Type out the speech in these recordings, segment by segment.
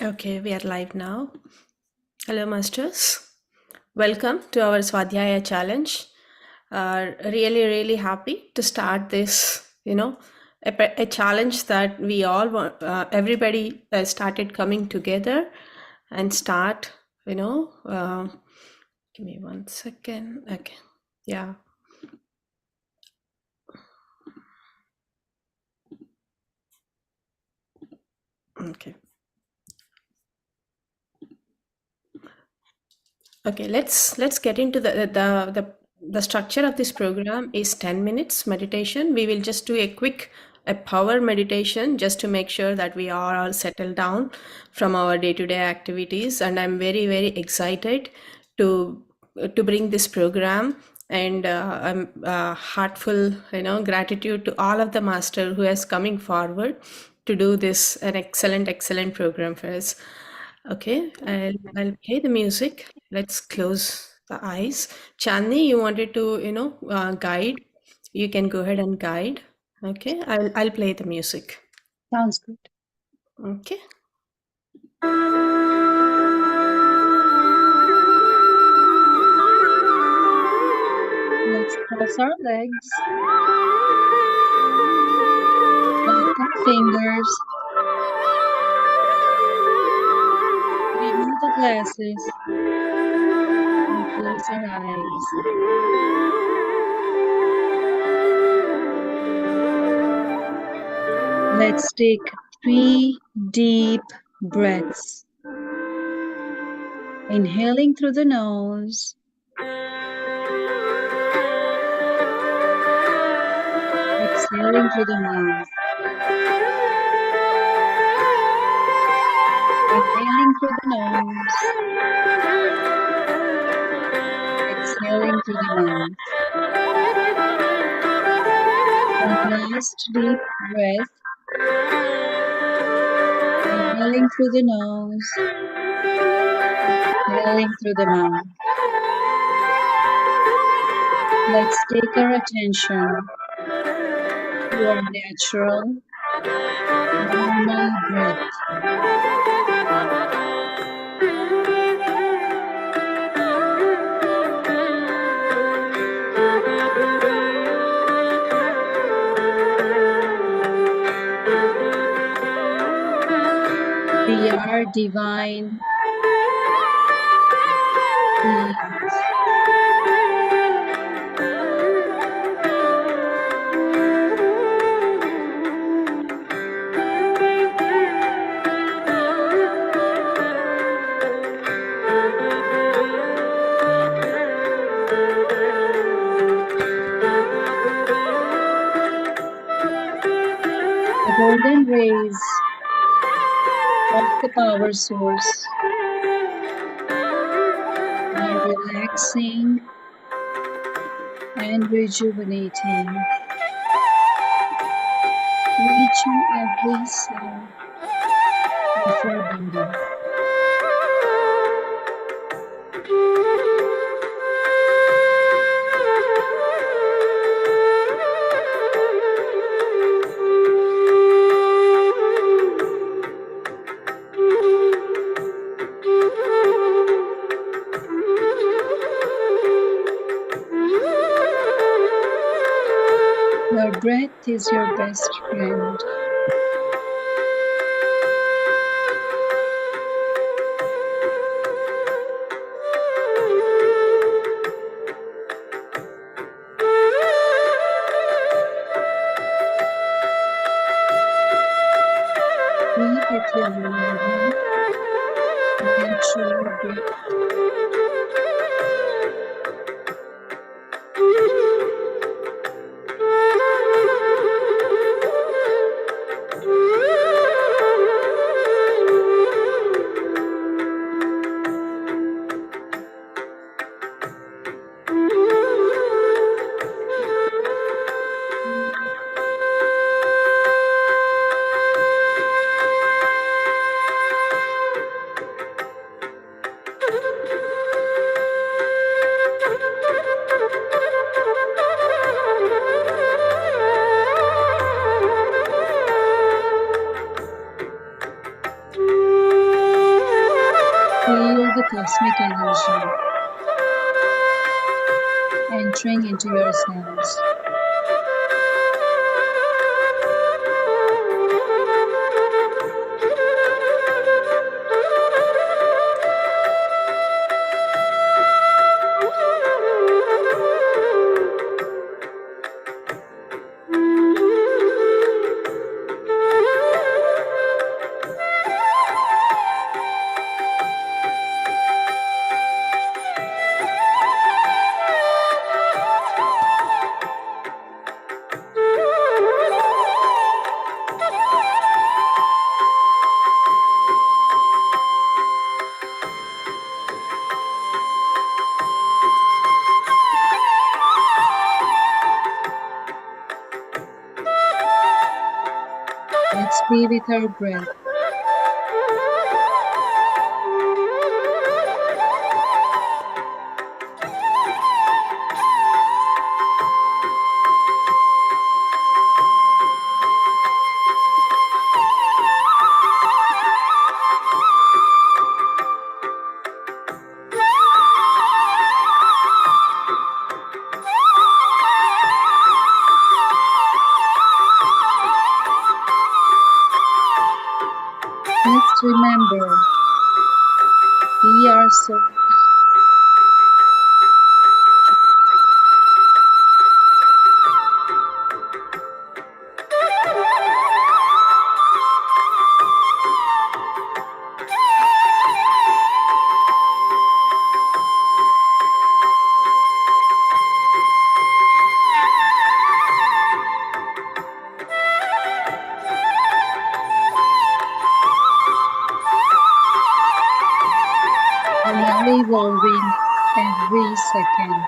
Okay, we are live now. Hello, masters. Welcome to our Swadhayaya challenge. Really happy to start this, a challenge that we all want, everybody started coming together and start, give me 1 second. Okay, yeah. Okay. Okay, let's get into the structure of this program is 10 minutes meditation. We will just do a power meditation just to make sure that we are all settled down from our day-to-day activities. And I'm very excited to to bring this program, and I'm heartful gratitude to all of the master who is coming forward to do this an excellent program for us. Okay, I'll play the music. Let's close the eyes. Chandni, you wanted to, guide. You can go ahead and guide. Okay, I'll play the music. Sounds good. Okay. Let's cross our legs. Open fingers. Remove the glasses. And close our eyes. Let's take 3 deep breaths. Inhaling through the nose. Exhaling through the mouth. Inhaling through the nose. Exhaling through the mouth. One last deep breath. Inhaling through the nose. Exhaling through the mouth. Let's take our attention to our natural, normal breath. We are divine beings. The golden rays of the power source are relaxing and rejuvenating each and every cell of our body. Your breath is your best friend. Breathe with your normal, natural breath. cosmic energy entering into your cells. Let's be with our breath. Let's remember, we are so we are evolving every second.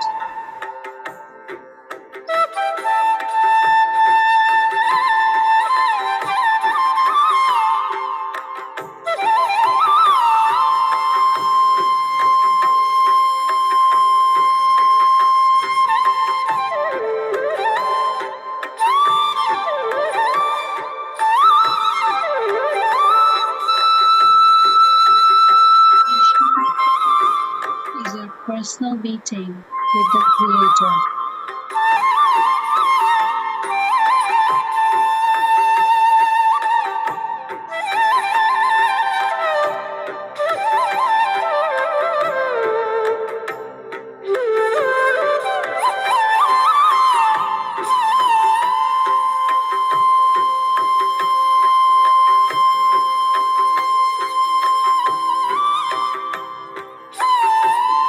Is our personal meeting with the Creator.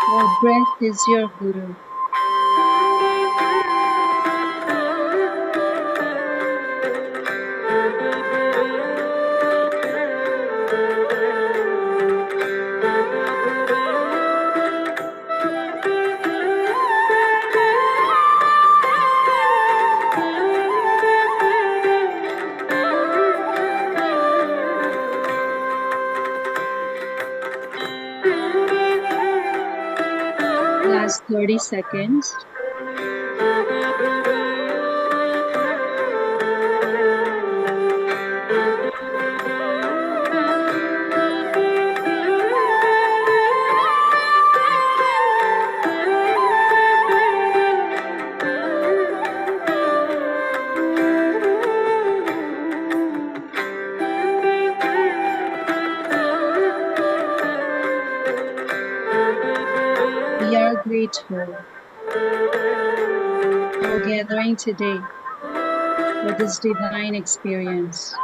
Your breath is your guru. Last 30 seconds. We are grateful for gathering today for this divine experience.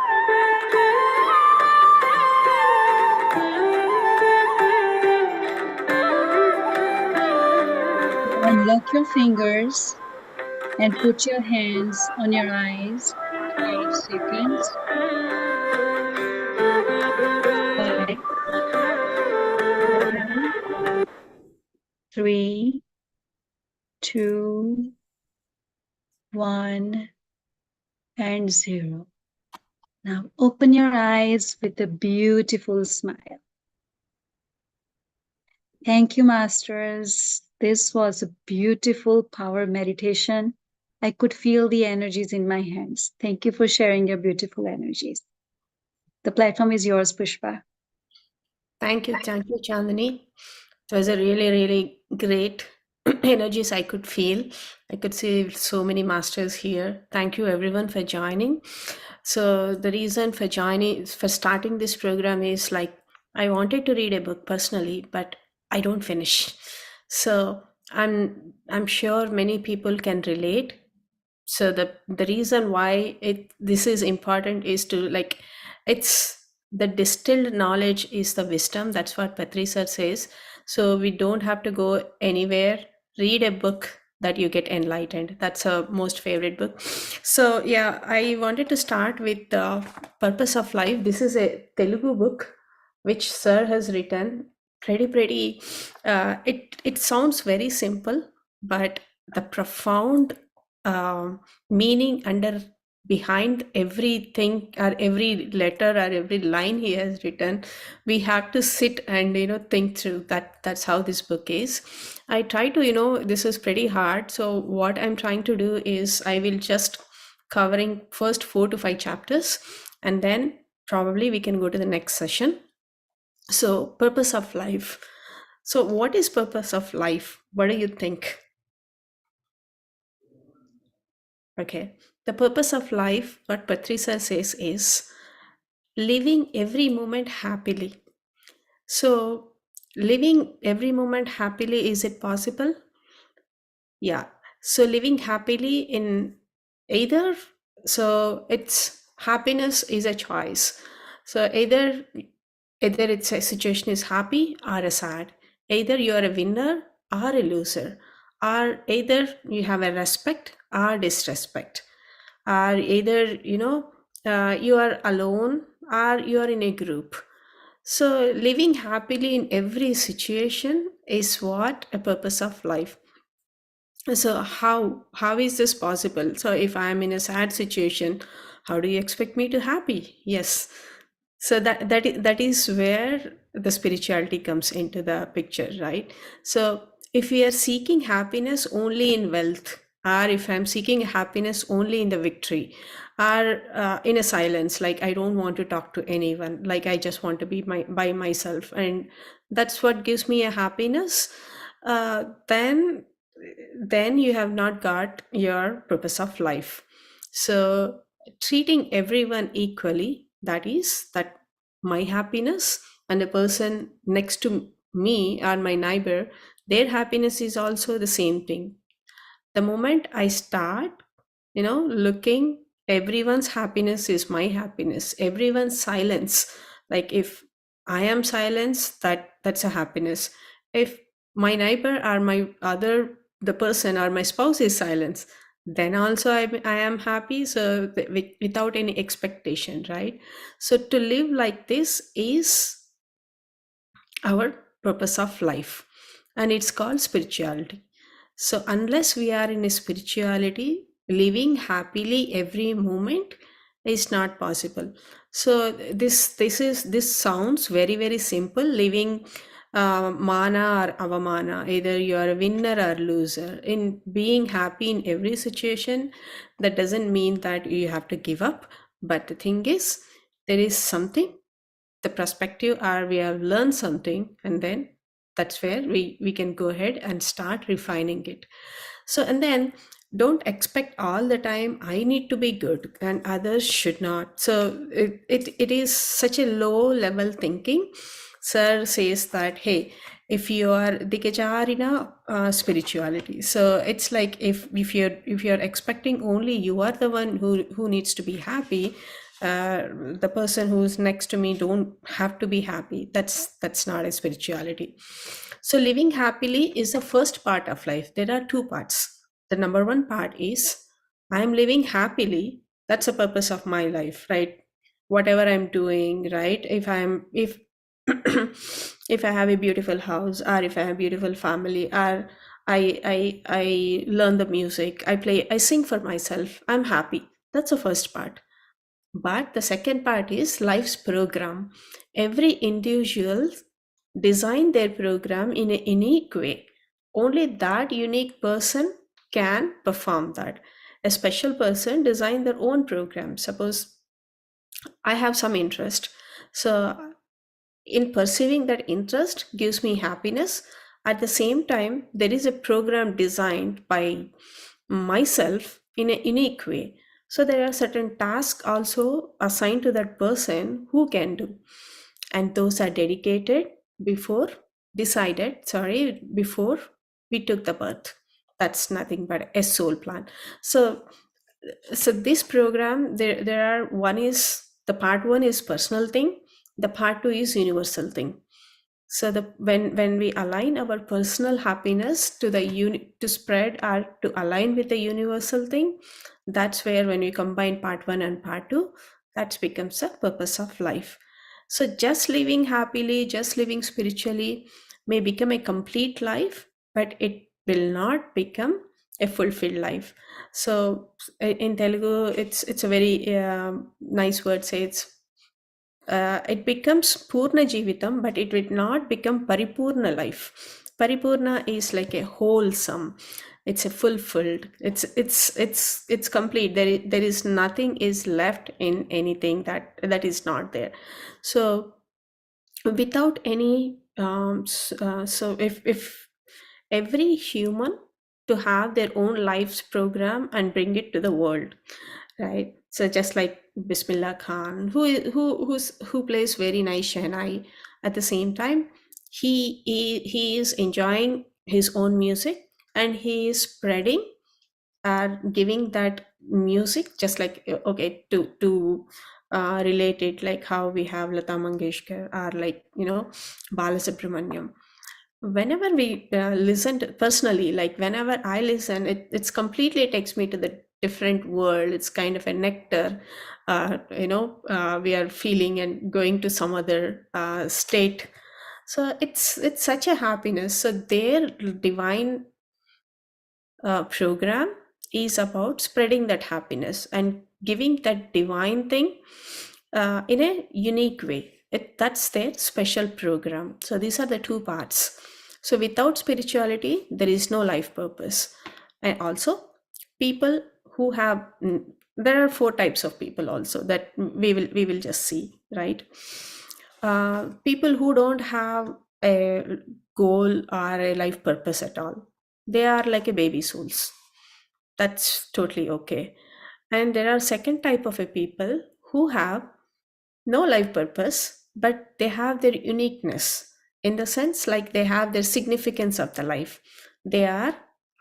Unlock your fingers and put your hands on your eyes. 5 seconds. 5, 4, 3, 2, 1, and 0. Now open your eyes with a beautiful smile. Thank you, Masters. This was a beautiful power meditation. I could feel the energies in my hands. Thank you for sharing your beautiful energies. The platform is yours, Pushpa. Thank you, Chandni. It was a really, really great energies I could feel. I could see so many masters here. Thank you everyone for joining. So the reason for joining, for starting this program is like I wanted to read a book personally, but I don't finish. So I'm sure many people can relate. So the reason why it this is important is to like it's the distilled knowledge is the wisdom. That's what Patri sir says. So we don't have to go anywhere. Read a book that you get enlightened. That's a most favorite book. So yeah, I wanted to start with the purpose of life. This is a Telugu book which sir has written. Pretty. It sounds very simple, but the profound meaning under behind everything or every letter or every line he has written, we have to sit and think through that. That's how this book is. I try to this is pretty hard, so what I'm trying to do is I will just covering first 4 to 5 chapters, and then probably we can go to the next session. So purpose of life. So what is purpose of life? What do you think? Okay. The purpose of life, what Patricia says, is living every moment happily. So, living every moment happily, is it possible? Yeah. So, living happily in either, so it's happiness is a choice. So, either it's a situation is happy or a sad. Either you are a winner or a loser, or either you have a respect or disrespect, or either you are alone or you are in a group. So living happily in every situation is what a purpose of life. So how is this possible? So if I am in a sad situation, how do you expect me to happy? Yes. So that is where the spirituality comes into the picture, right? So if we are seeking happiness only in wealth, or if I'm seeking happiness only in the victory, or in a silence, like I don't want to talk to anyone, like I just want to be by myself, and that's what gives me a happiness, then you have not got your purpose of life. So treating everyone equally, that is that my happiness and the person next to me or my neighbor, their happiness is also the same thing. The moment I start looking, everyone's happiness is my happiness, everyone's silence, like if I am silence, that's a happiness. If my neighbor or my other the person or my spouse is silence, then also I am happy. So without any expectation, right? So to live like this is our purpose of life, and it's called spirituality. So unless we are in a spirituality, living happily every moment is not possible. So this sounds very, very simple, living mana or avamana, either you are a winner or loser, in being happy in every situation. That doesn't mean that you have to give up, but the thing is, there is something, the perspective, or we have learned something, and then that's where we can go ahead and start refining it. So and then don't expect all the time I need to be good and others should not. So it is such a low level thinking. Sir says that, hey, if you are dikacharina spirituality, so it's like if you're expecting only you are the one who needs to be happy, the person who's next to me don't have to be happy. That's not a spirituality. So living happily is the first part of life. There are two parts. The number one part is I'm living happily. That's the purpose of my life, right? Whatever I'm doing, right? If if I have a beautiful house, or if I have a beautiful family, or I learn the music, I play, I sing for myself, I'm happy. That's the first part. But the second part is life's program. Every individual design their program in a unique way. Only that unique person can perform that. A special person design their own program. Suppose I have some interest. So in perceiving that interest gives me happiness. At the same time, there is a program designed by myself in a unique way. So there are certain tasks also assigned to that person who can do, and those are dedicated before before we took the birth. That's nothing but a soul plan. So this program, there are, one is, the part one is personal thing, the part two is universal thing. So the when we align our personal happiness to the to spread or to align with the universal thing, that's where, when we combine part one and part two, that becomes the purpose of life. So just living happily, just living spiritually may become a complete life, but it will not become a fulfilled life. So in Telugu, it's a very nice word, say it becomes Purna Jivitam, but it will not become Paripurna life. Paripurna is like a wholesome. It's a fulfilled. It's complete. There is nothing is left in anything that is not there. So without any so if every human to have their own life's program and bring it to the world, right? So just like Bismillah Khan, who plays very nice Shehnai, at the same time he is enjoying his own music, and he is spreading, are giving that music, just like okay, to relate it, like how we have Lata Mangeshkar, or like Balasubramanyam. Whenever we listen to, personally, like whenever I listen, it's completely takes me to the different world. It's kind of a nectar, we are feeling and going to some other state. So it's such a happiness. So their divine program is about spreading that happiness and giving that divine thing in a unique way. That's their special program. So these are the two parts. So without spirituality, there is no life purpose. And also, people who have there are four types of people also that we will just see, right? People who don't have a goal or a life purpose at all, they are like a baby souls. That's totally okay. And there are second type of a people who have no life purpose, but they have their uniqueness, in the sense like they have their significance of the life. They are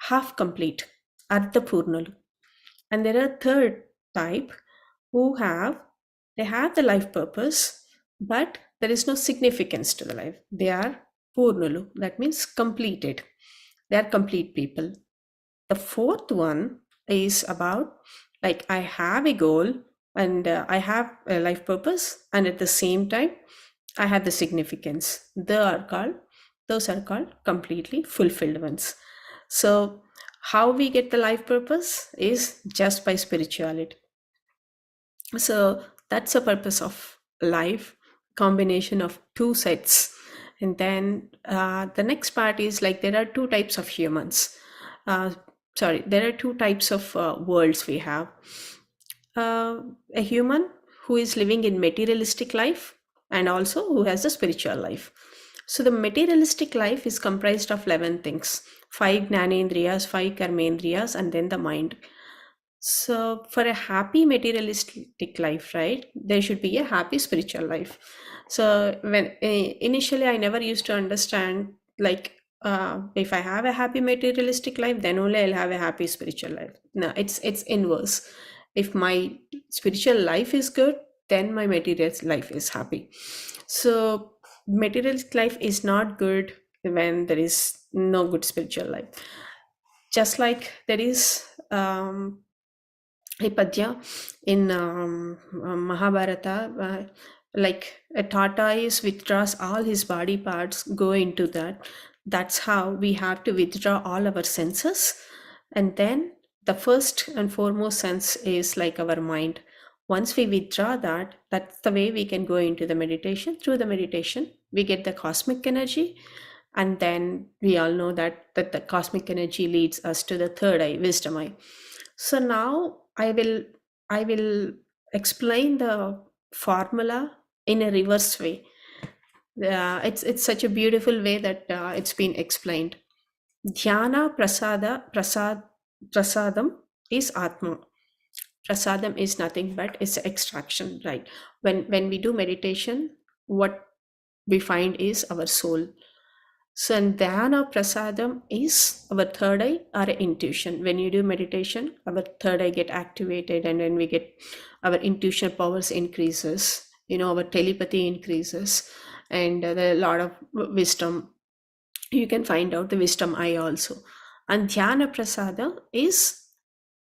half complete, Ardha Purnalu. And there are third type who they have the life purpose, but there is no significance to the life. They are Purnalu, that means completed. They are complete people. The fourth one is about, like, I have a goal, and I have a life purpose, and at the same time I have the significance. Those are called completely fulfilled ones. So how we get the life purpose is just by spirituality. So that's the purpose of life, combination of two sets. And then the next part is, like, there are two types of humans. uh, there are two types of worlds we have. A human who is living in materialistic life, and also who has a spiritual life. So the materialistic life is comprised of 11 things: five gnanendriyas, five karmendriyas, and then the mind. So, for a happy materialistic life, right, there should be a happy spiritual life. So, when initially I never used to understand, like, if I have a happy materialistic life, then only I'll have a happy spiritual life. No, it's inverse. If my spiritual life is good, then my material life is happy. So, materialistic life is not good when there is no good spiritual life. Just like there is a padya in Mahabharata, like a tortoise withdraws all his body parts, go into that. That's how we have to withdraw all our senses. And then the first and foremost sense is like our mind. Once we withdraw that, that's the way we can go into the meditation. Through the meditation, we get the cosmic energy. And then we all know that the cosmic energy leads us to the third eye, wisdom eye. So now I will explain the formula in a reverse way. It's such a beautiful way that it's been explained. Dhyana prasadam is Atma. Prasadam is nothing but it's extraction, right? When we do meditation, what we find is our soul. So and dhyana prasadam is our third eye, our intuition. When you do meditation, our third eye get activated, and when we get our intuition powers increases, our telepathy increases, and there are a lot of wisdom. You can find out the wisdom eye also. And dhyana prasada is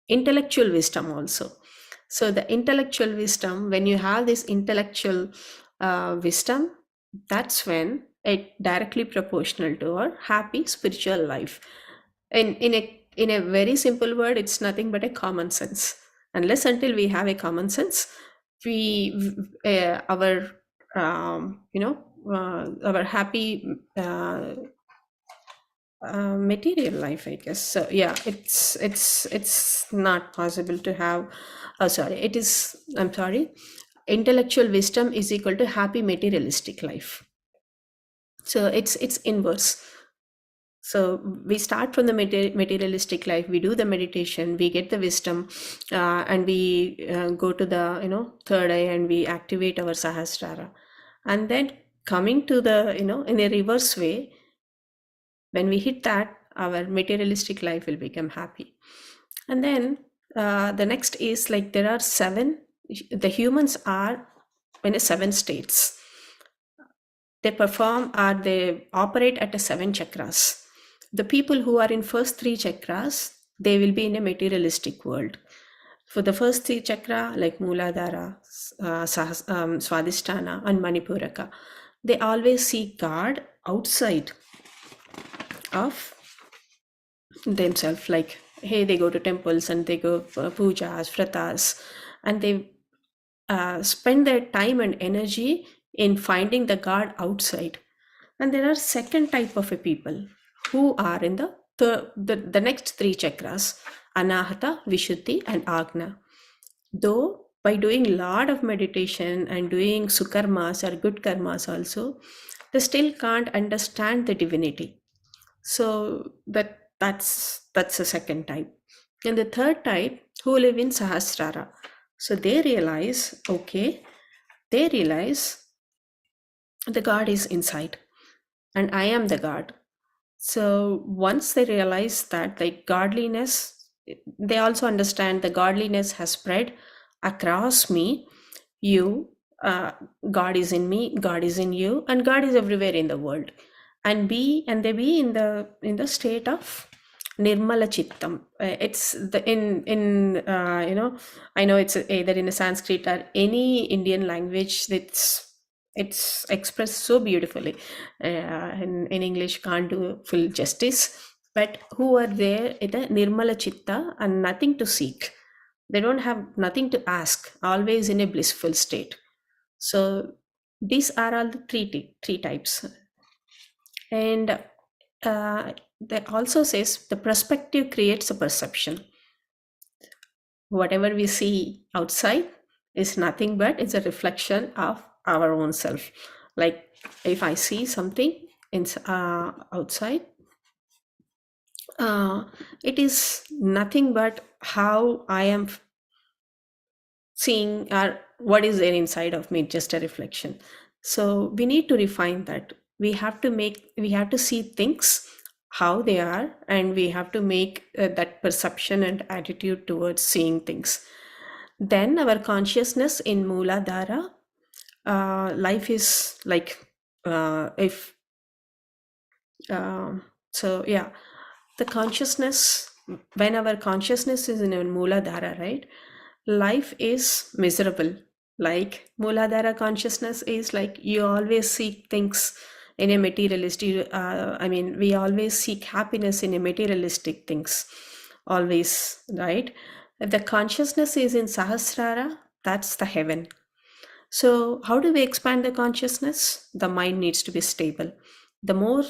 intellectual wisdom also. So the intellectual wisdom, when you have this intellectual wisdom, that's when it directly proportional to our happy spiritual life. In a very simple word, it's nothing but a common sense. Unless until we have a common sense, we our happy material life, I guess. So yeah, it's not possible to have. Oh, sorry. It is. I'm sorry. Intellectual wisdom is equal to happy materialistic life. So it's inverse. So we start from the materialistic life. We do the meditation. We get the wisdom, and we go to the third eye, and we activate our sahasrara, and then coming to the in a reverse way. When we hit that, our materialistic life will become happy. And then the next is like there are seven. The humans are in a seven states. They perform or they operate at a seven chakras. The people who are in first three chakras, they will be in a materialistic world. For the first three chakra, like Muladhara, Swadhisthana, and Manipuraka, they always see God outside of themselves. Like, hey, they go to temples and they go for pujas, vratas, and they spend their time and energy in finding the God outside. And there are second type of a people who are in the next three chakras, Anahata, Vishuddhi, and Agna. Though by doing lot of meditation and doing sukarmas or good karmas also, they still can't understand the divinity. So that's the second type. And the third type who live in Sahasrara. So they realize the God is inside and I am the God. So once they realize that like godliness, they also understand the godliness has spread across me, you, uh, God is in me, God is in you, and God is everywhere in the world. And they be in the state of nirmala chittam. It's the in I know it's either in a Sanskrit or any Indian language. It's expressed so beautifully. In English can't do full justice, but who are there in a nirmala chitta and nothing to seek. They don't have nothing to ask, always in a blissful state. So these are all the three types. And that also says the perspective creates a perception. Whatever we see outside is nothing but it's a reflection of our own self. Like if I see something outside, uh, it is nothing but how I am seeing or what is there inside of me, just a reflection. So we need to refine that. We have to see things how they are, and we have to make that perception and attitude towards seeing things. Then our consciousness in Mooladhara, life is like if so yeah, the consciousness, when our consciousness is in a Mooladhara, right, life is miserable. Like Mooladhara consciousness is like you always seek things in a materialistic, we always seek happiness in a materialistic things, always, right? If the consciousness is in Sahasrara, that's the heaven. So, how do we expand the consciousness? The mind needs to be stable. The more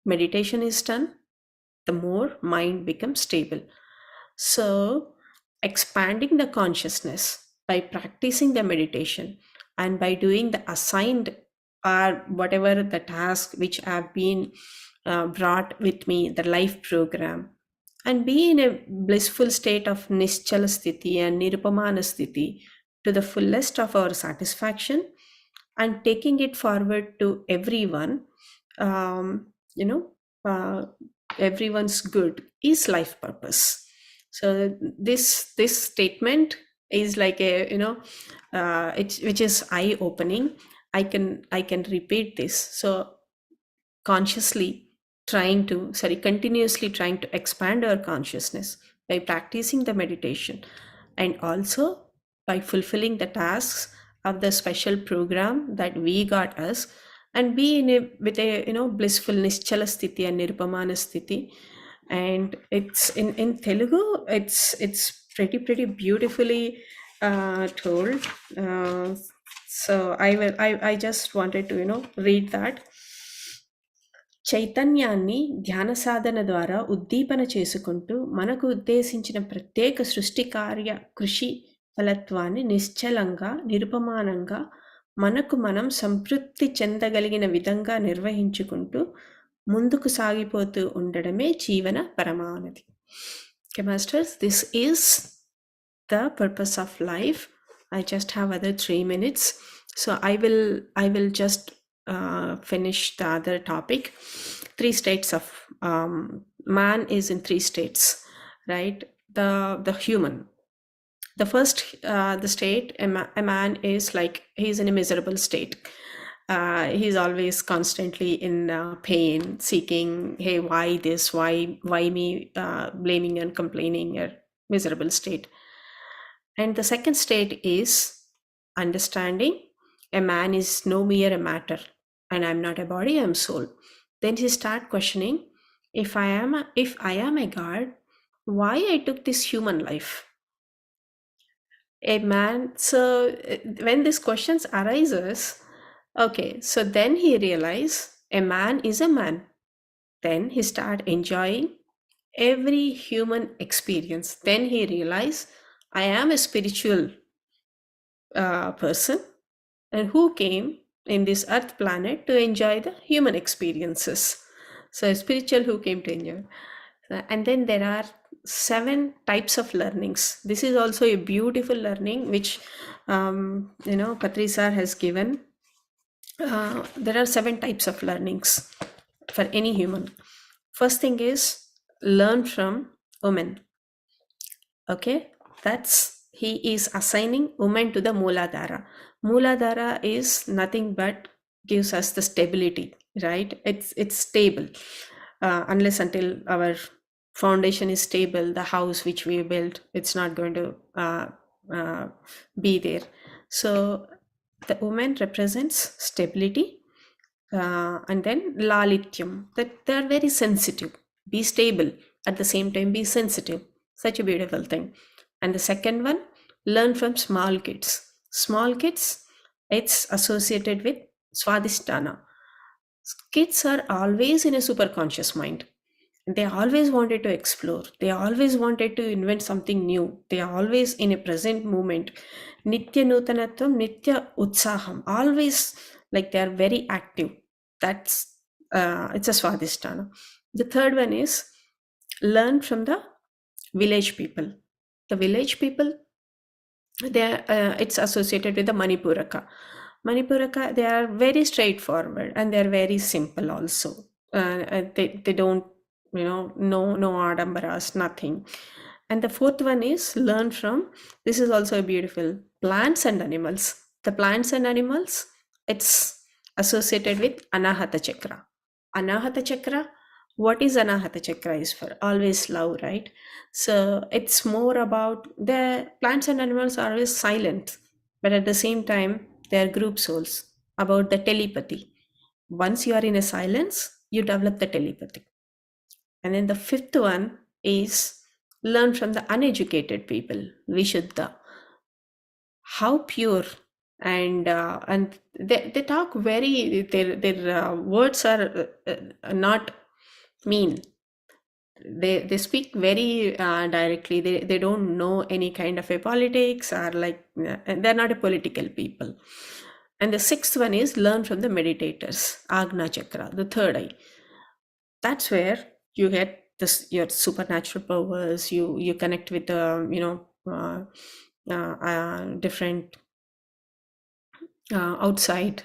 meditation is done, the more mind becomes stable. So, expanding the consciousness by practicing the meditation and by doing the assigned or whatever the task which have been brought with me, the life program, and be in a blissful state of nischala sthiti and nirupamana sthiti to the fullest of our satisfaction, and taking it forward to everyone, um, you know, everyone's good is life purpose. So this statement is like a, it's which is eye opening. I can repeat this. So consciously continuously trying to expand our consciousness by practicing the meditation, and also by fulfilling the tasks of the special program that we got us, and be in a with a, blissful nischala sthiti and nirupamana sthiti. And it's in Telugu, it's pretty beautifully told. So I just wanted to, read that. చైతన్యాన్ని ధ్యాన సాధన ద్వారా ఉద్దీపన చేసుకుంటూ మనకు ఉద్దేశించిన ప్రత్యేక సృష్టి కార్య కృషి ఫలత్వాన్ని నిశ్చలంగా నిరుపమానంగా మనకు మనం సంతృప్తి చెందగలిగిన విధంగా నిర్వహించుకుంటూ ముందుకు సాగిపోతూ ఉండడమే జీవన పరమావధి. Okay, masters, this is the purpose of life. I just have other 3 minutes, so I will just finish the other topic. 3 states of man is in 3 states, right? The human, the first the state, a man is like he's in a miserable state. He's always constantly in pain, seeking, hey, why this, why me, blaming and complaining, a miserable state. And the second state is understanding a man is no mere a matter, and I'm not a body, I'm soul. Then he start questioning, if I am a god, why I took this human life? A man. So when these questions arises, okay, so then he realize a man is a man. Then he start enjoying every human experience. Then he realize I am a spiritual person, and who came in this earth planet to enjoy the human experiences. So spiritual who came to enjoy. And then there are 7 types of learnings. This is also a beautiful learning which Patriji sir has given. There are 7 types of learnings for any human. First thing is learn from women. Okay, that's he is assigning women to the Mooladhara. Mooladhara is nothing but gives us the stability, right? It's stable. Unless until our foundation is stable, the house which we built, it's not going to be there. So the woman represents stability, and then lalityam, that they are very sensitive. Be stable, at the same time be sensitive. Such a beautiful thing. And the second one, learn from small kids. Small kids, it's associated with swadhisthana. Kids are always in a super conscious mind. They always wanted to explore. They always wanted to invent something new. They are always in a present moment. Nitya Nutanatvam, Nitya Utsaham. Always like they are very active. That's it's a Swadhisthana. The third one is learn from the village people. The village people, it's associated with the Manipuraka. Manipuraka, they are very straightforward and they are very simple also. They don't, no adambaras, nothing. And the fourth one is learn from, this is also a beautiful, plants and animals. The plants and animals, it's associated with Anahata Chakra. Anahata Chakra, what is Anahata Chakra is for? Always love, right? So it's more about the plants and animals are always silent, but at the same time, they are group souls, about the telepathy. Once you are in a silence, you develop the telepathy. And then the fifth one is learn from the uneducated people, Vishuddha. How pure, and they talk very, their words are not mean. They speak very directly. They don't know any kind of a politics, or like they're not a political people. And the sixth one is learn from the meditators, Agna Chakra, the third eye. That's where you get this your supernatural powers. You connect with the different outside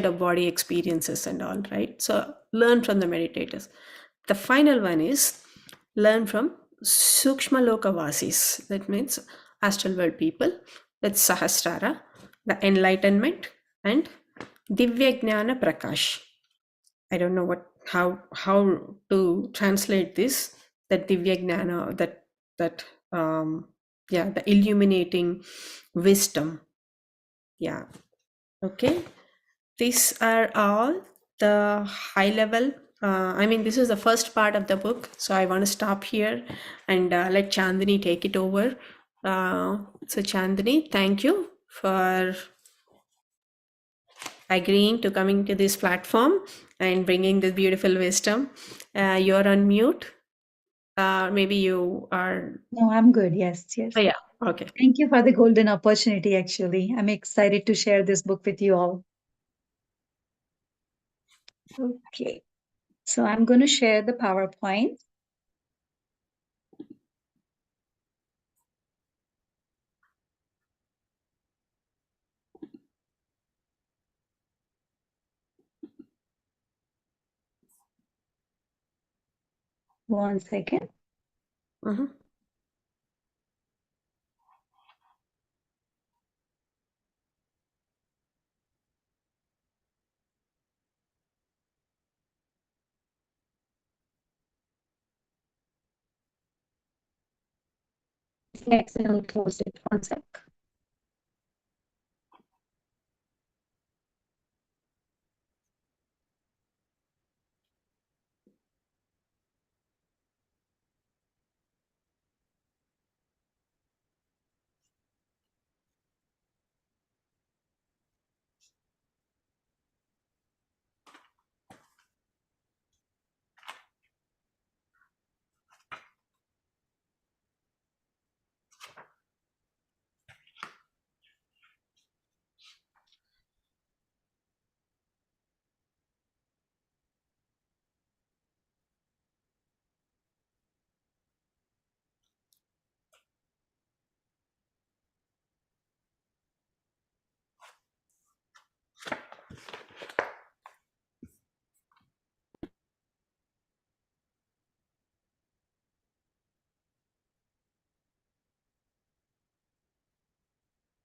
of body experiences and all, right? So learn from the meditators. The final one is learn from sukshma lokavasis. That means astral world people. That's sahasrara, the enlightenment, and divya gnana prakash. I don't know how to translate this. That divya gnana, that yeah, the illuminating wisdom. Yeah. Okay. These are all the high level. I mean, this is the first part of the book, so I want to stop here and let Chandni take it over. So, Chandni, thank you for agreeing to coming to this platform and bringing this beautiful wisdom. You're on mute. Maybe you are. No, I'm good. Yes, Oh, yes. yeah. Okay. Thank you for the golden opportunity, actually. I'm excited to share this book with you all. Okay. So I'm going to share the PowerPoint. One second. Mm-hmm. Next, I'll close it. One sec.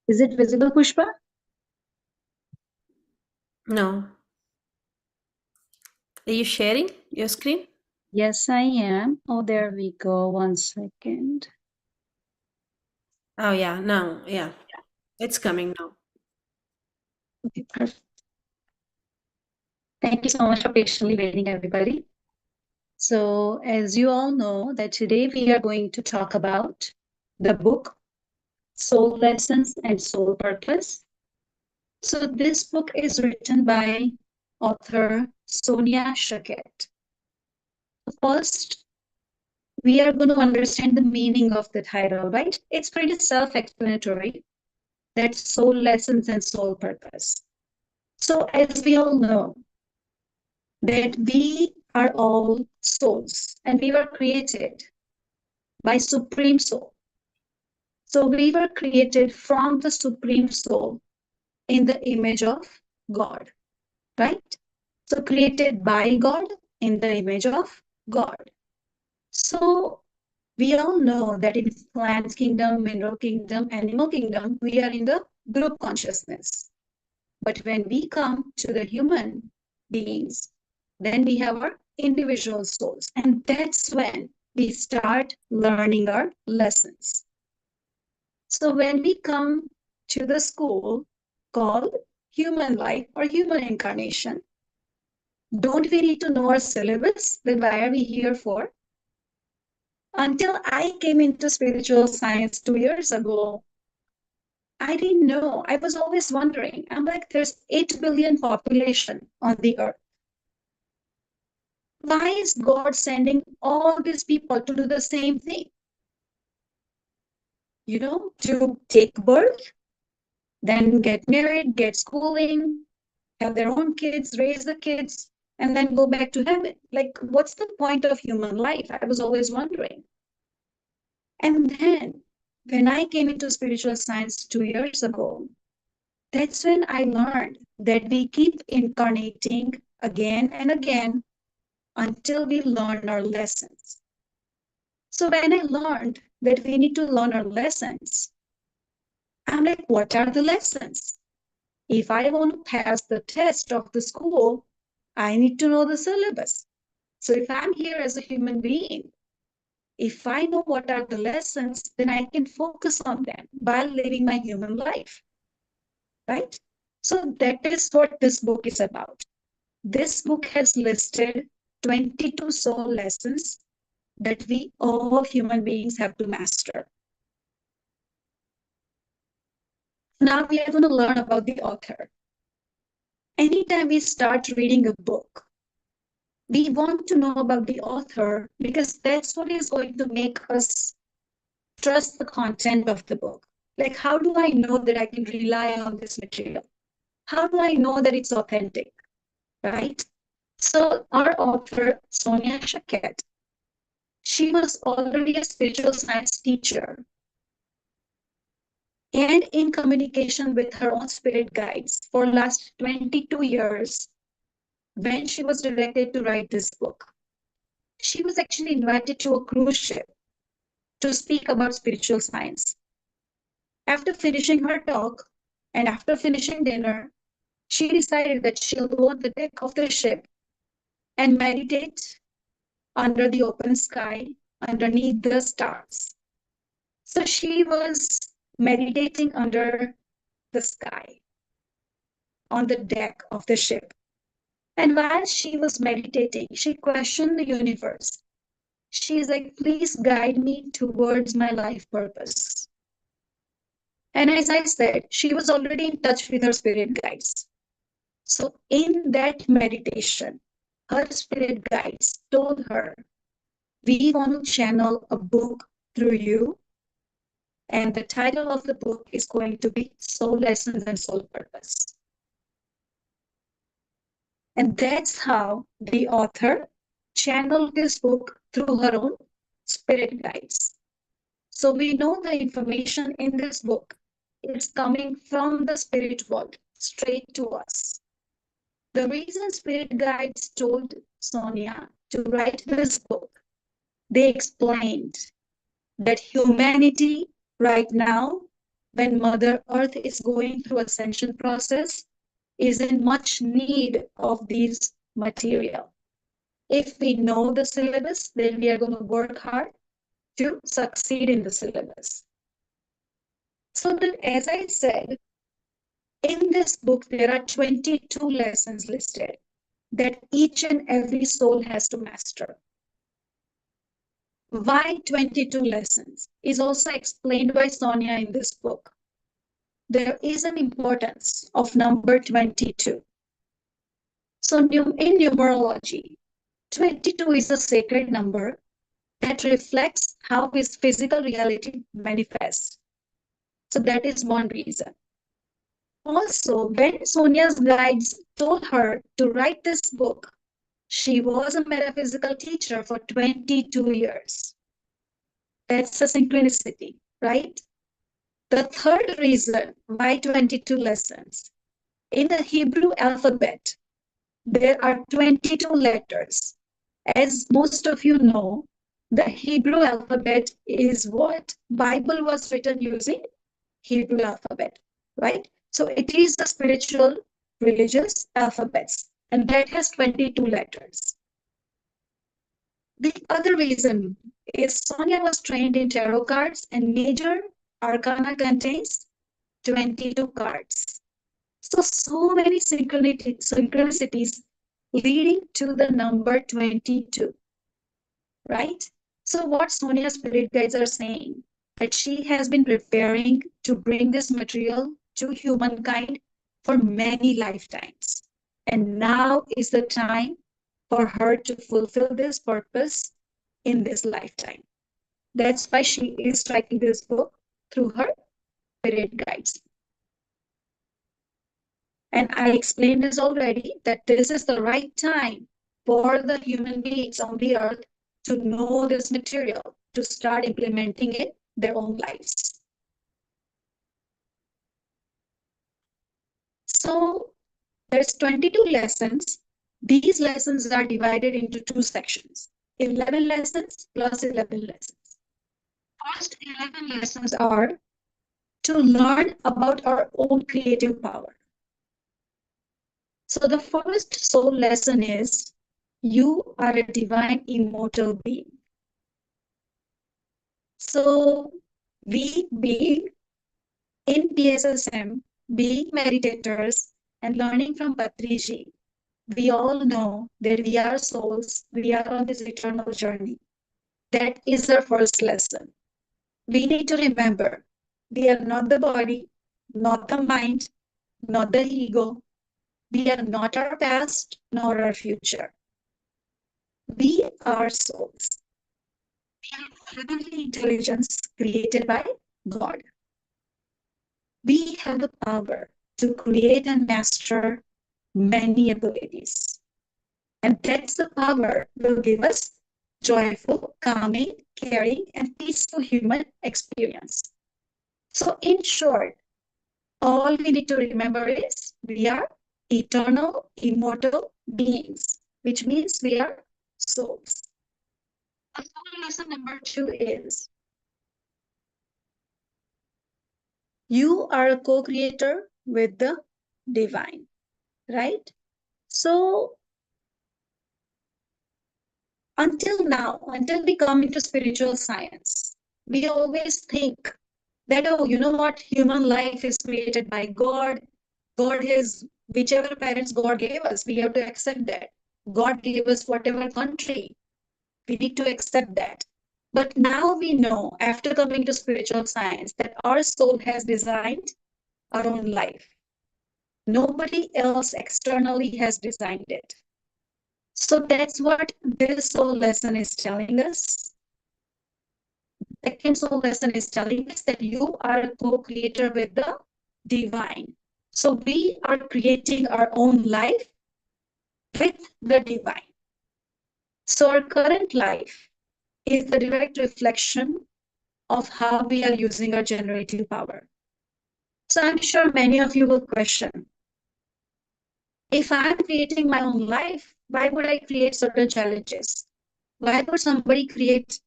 Is it visible, Pushpa? No. Are you sharing your screen? Yes, I am. Oh, there we go. One second. Oh, yeah. Now, yeah. It's coming now. Okay, perfect. Thank you so much for patiently waiting, everybody. So, as you all know, that today we are going to talk about the book Soul Lessons and Soul Purpose. So, this book is written by author Sonia Choquette. First, we are going to understand the meaning of the title, right? It's pretty self-explanatory. That's soul lessons and soul purpose. So, as we all know, that we are all souls and we were created by Supreme Soul. So we were created from the Supreme Soul in the image of God, right? So created by God in the image of God. So we all know that in plant kingdom, mineral kingdom, animal kingdom, we are in the group consciousness. But when we come to the human beings, then we have our individual souls. And that's when we start learning our lessons. So when we come to the school called human life or human incarnation, don't we need to know our syllabus? Then why are we here for? Until I came into spiritual science 2 years ago, I didn't know. I was always wondering. I'm like, there's 8 billion population on the earth. Why is God sending all these people to do the same thing? To take birth, then get married, get schooling, have their own kids, raise the kids, and then go back to heaven. Like, what's the point of human life? I was always wondering. And then when I came into spiritual science 2 years ago, that's when I learned that we keep incarnating again and again until we learn our lessons. So when I learned that we need to learn our lessons, I'm like, what are the lessons? If I want to pass the test of the school, I need to know the syllabus. So if I'm here as a human being, if I know what are the lessons, then I can focus on them while living my human life, right? So that is what this book is about. This book has listed 22 soul lessons that we all human beings have to master. Now we are going to learn about the author. Anytime we start reading a book, we want to know about the author because that's what is going to make us trust the content of the book. Like, how do I know that I can rely on this material? How do I know that it's authentic, right? So our author, Sonia Choquette, she was already a spiritual science teacher and in communication with her own spirit guides for last 22 years when she was directed to write this book. She was actually invited to a cruise ship to speak about spiritual science. After finishing her talk and after finishing dinner, she decided that she'll go on the deck of the ship and meditate under the open sky, underneath the stars. So she was meditating under the sky on the deck of the ship. And while she was meditating, she questioned the universe. She's like, please guide me towards my life purpose. And as I said, she was already in touch with her spirit guides. So in that meditation, her spirit guides told her, we want to channel a book through you. And the title of the book is going to be Soul Lessons and Soul Purpose. And that's how the author channeled this book through her own spirit guides. So we know the information in this book is coming from the spirit world straight to us. The reason spirit guides told Sonia to write this book, they explained that humanity right now, when Mother Earth is going through ascension process, is in much need of these material. If we know the syllabus, then we are going to work hard to succeed in the syllabus. So that, as I said, in this book, there are 22 lessons listed that each and every soul has to master. Why 22 lessons is also explained by Sonia in this book. There is an importance of number 22. So in numerology, 22 is a sacred number that reflects how his physical reality manifests. So that is one reason. Also, when Sonia's guides told her to write this book, she was a metaphysical teacher for 22 years. That's a synchronicity, right? The third reason why 22 lessons. In the Hebrew alphabet, there are 22 letters. As most of you know, the Hebrew alphabet is what Bible was written using Hebrew alphabet, right? So it is the spiritual religious alphabets, and that has 22 letters. The other reason is Sonia was trained in tarot cards, and major arcana contains 22 cards. So many synchronicities leading to the number 22, right? So what Sonia's spirit guides are saying, that she has been preparing to bring this material to humankind for many lifetimes. And now is the time for her to fulfill this purpose in this lifetime. That's why she is writing this book through her spirit guides. And I explained this already, that this is the right time for the human beings on the earth to know this material, to start implementing it in their own lives. So there's 22 lessons. These lessons are divided into two sections, 11 lessons plus 11 lessons. First 11 lessons are to learn about our own creative power. So the first soul lesson is, you are a divine immortal being. So we being in PSSM, being meditators and learning from Patriji, we all know that we are souls, we are on this eternal journey. That is our first lesson. We need to remember, we are not the body, not the mind, not the ego. We are not our past nor our future. We are souls. We are heavenly intelligence created by God. We have the power to create and master many abilities. And that's the power will give us joyful, calming, caring, and peaceful human experience. So in short, all we need to remember is we are eternal, immortal beings, which means we are souls. And soul lesson number 2 is, you are a co-creator with the divine, right? So until now, until we come into spiritual science, we always think that, oh, you know what, human life is created by God. God is whichever parents God gave us, we have to accept that. God gave us whatever country, we need to accept that. But now we know, after coming to spiritual science, that our soul has designed our own life. Nobody else externally has designed it. So that's what this soul lesson is telling us. The second soul lesson is telling us that you are a co-creator with the divine. So we are creating our own life with the divine. So our current life is the direct reflection of how we are using our generative power. So I'm sure many of you will question, if I'm creating my own life, why would I create certain challenges? Why would somebody create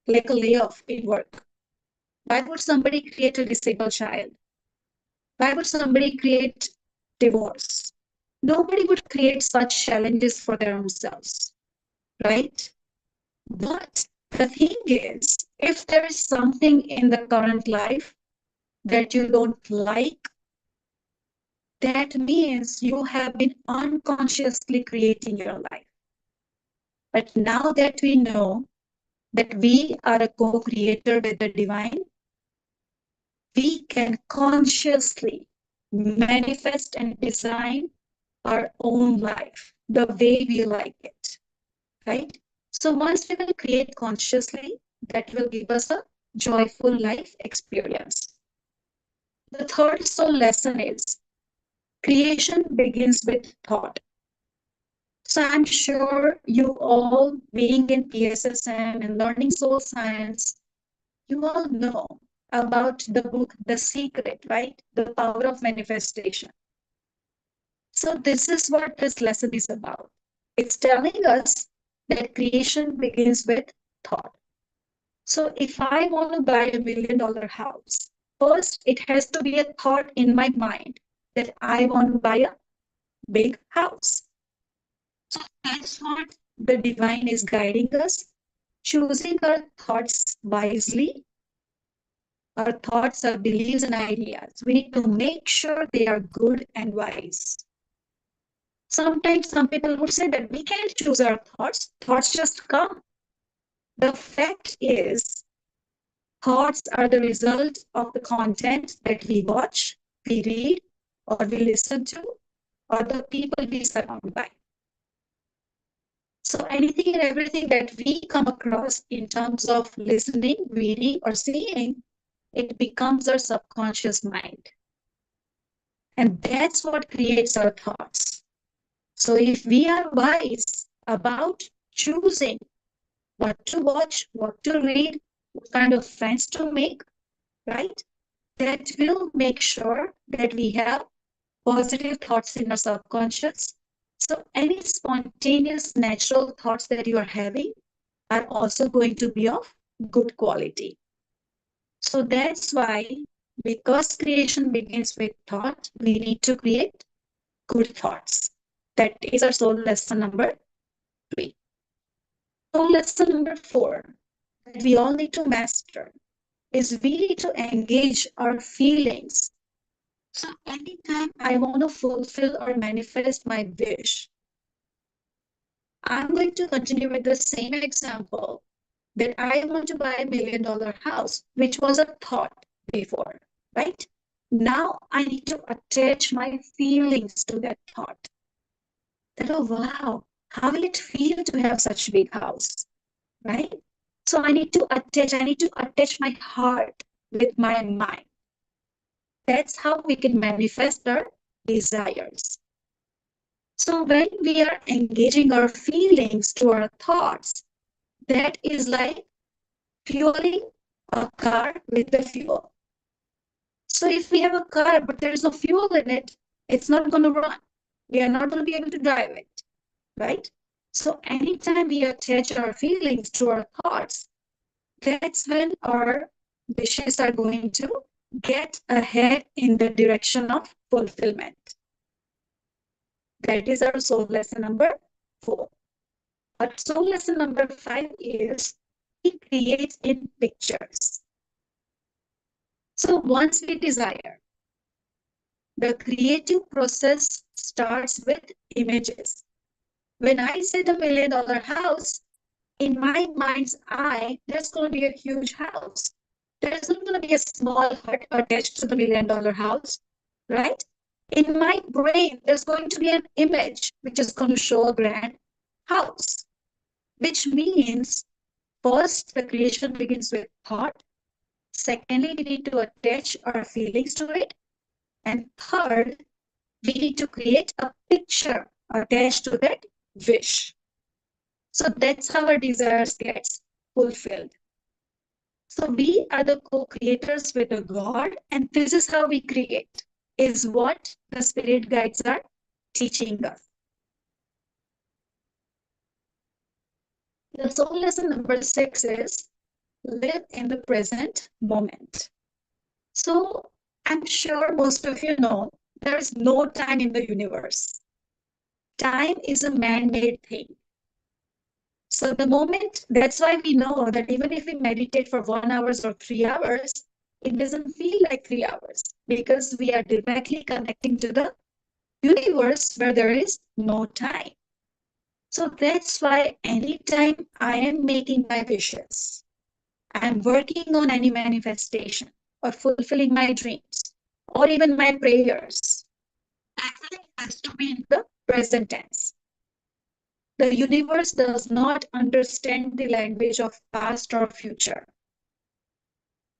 like a layoff in work? Why would somebody create a disabled child? Why would somebody create divorce? Nobody would create such challenges for their own selves, right? But the thing is, if there is something in the current life that you don't like, that means you have been unconsciously creating your life. But now that we know that we are a co-creator with the divine, we can consciously manifest and design our own life the way we like it, right? So once we will create consciously, that will give us a joyful life experience. The third soul lesson is, creation begins with thought. So I'm sure you all, being in PSSM and learning soul science, you all know about the book The Secret, right? The power of manifestation. So this is what this lesson is about. It's telling us that creation begins with thought. So if I want to buy $1 million house, first it has to be a thought in my mind that I want to buy a big house. So that's what the divine is guiding us, choosing our thoughts wisely. Our thoughts, our beliefs, and ideas. We need to make sure they are good and wise. Sometimes some people would say that we can't choose our thoughts, thoughts just come. The fact is, thoughts are the result of the content that we watch, we read, or we listen to, or the people we surround by. So anything and everything that we come across in terms of listening, reading, or seeing, it becomes our subconscious mind. And that's what creates our thoughts. So if we are wise about choosing what to watch, what to read, what kind of friends to make, right? That will make sure that we have positive thoughts in our subconscious. So any spontaneous, natural thoughts that you are having are also going to be of good quality. So that's why, because creation begins with thought, we need to create good thoughts. That is our soul lesson number 3. Soul lesson number 4 that we all need to master is we need to engage our feelings. So anytime I want to fulfill or manifest my wish, I'm going to continue with the same example that I want to buy $1 million house, which was a thought before, right? Now I need to attach my feelings to that thought. That, oh wow, how will it feel to have such a big house, right? So I need to attach my heart with my mind. That's how we can manifest our desires. So when we are engaging our feelings to our thoughts, that is like fueling a car with the fuel. So if we have a car but there is no fuel in it, it's not going to run. We are not going to be able to drive it, right? So anytime we attach our feelings to our thoughts, that's when our wishes are going to get ahead in the direction of fulfillment. That is our soul lesson number 4. Our soul lesson number 5 is we create in pictures. So once we desire, the creative process starts with images. When I say the $1 million house, in my mind's eye, there's going to be a huge house. There's not going to be a small hut attached to the $1 million house, right? In my brain, there's going to be an image which is going to show a grand house, which means first, the creation begins with thought. Secondly, we need to attach our feelings to it. And third, we need to create a picture attached to that wish. So that's how our desires gets fulfilled. So we are the co-creators with the God, and this is how we create, is what the spirit guides are teaching us. The soul lesson number 6 is live in the present moment. So I'm sure most of you know there is no time in the universe. Time is a man-made thing. So the moment, that's why we know that even if we meditate for 1 hour or 3 hours, it doesn't feel like 3 hours because we are directly connecting to the universe where there is no time. So that's why anytime I am making my wishes, I'm working on any manifestation or fulfilling my dreams or even my prayers, everything has to be in the present tense. The universe does not understand the language of past or future.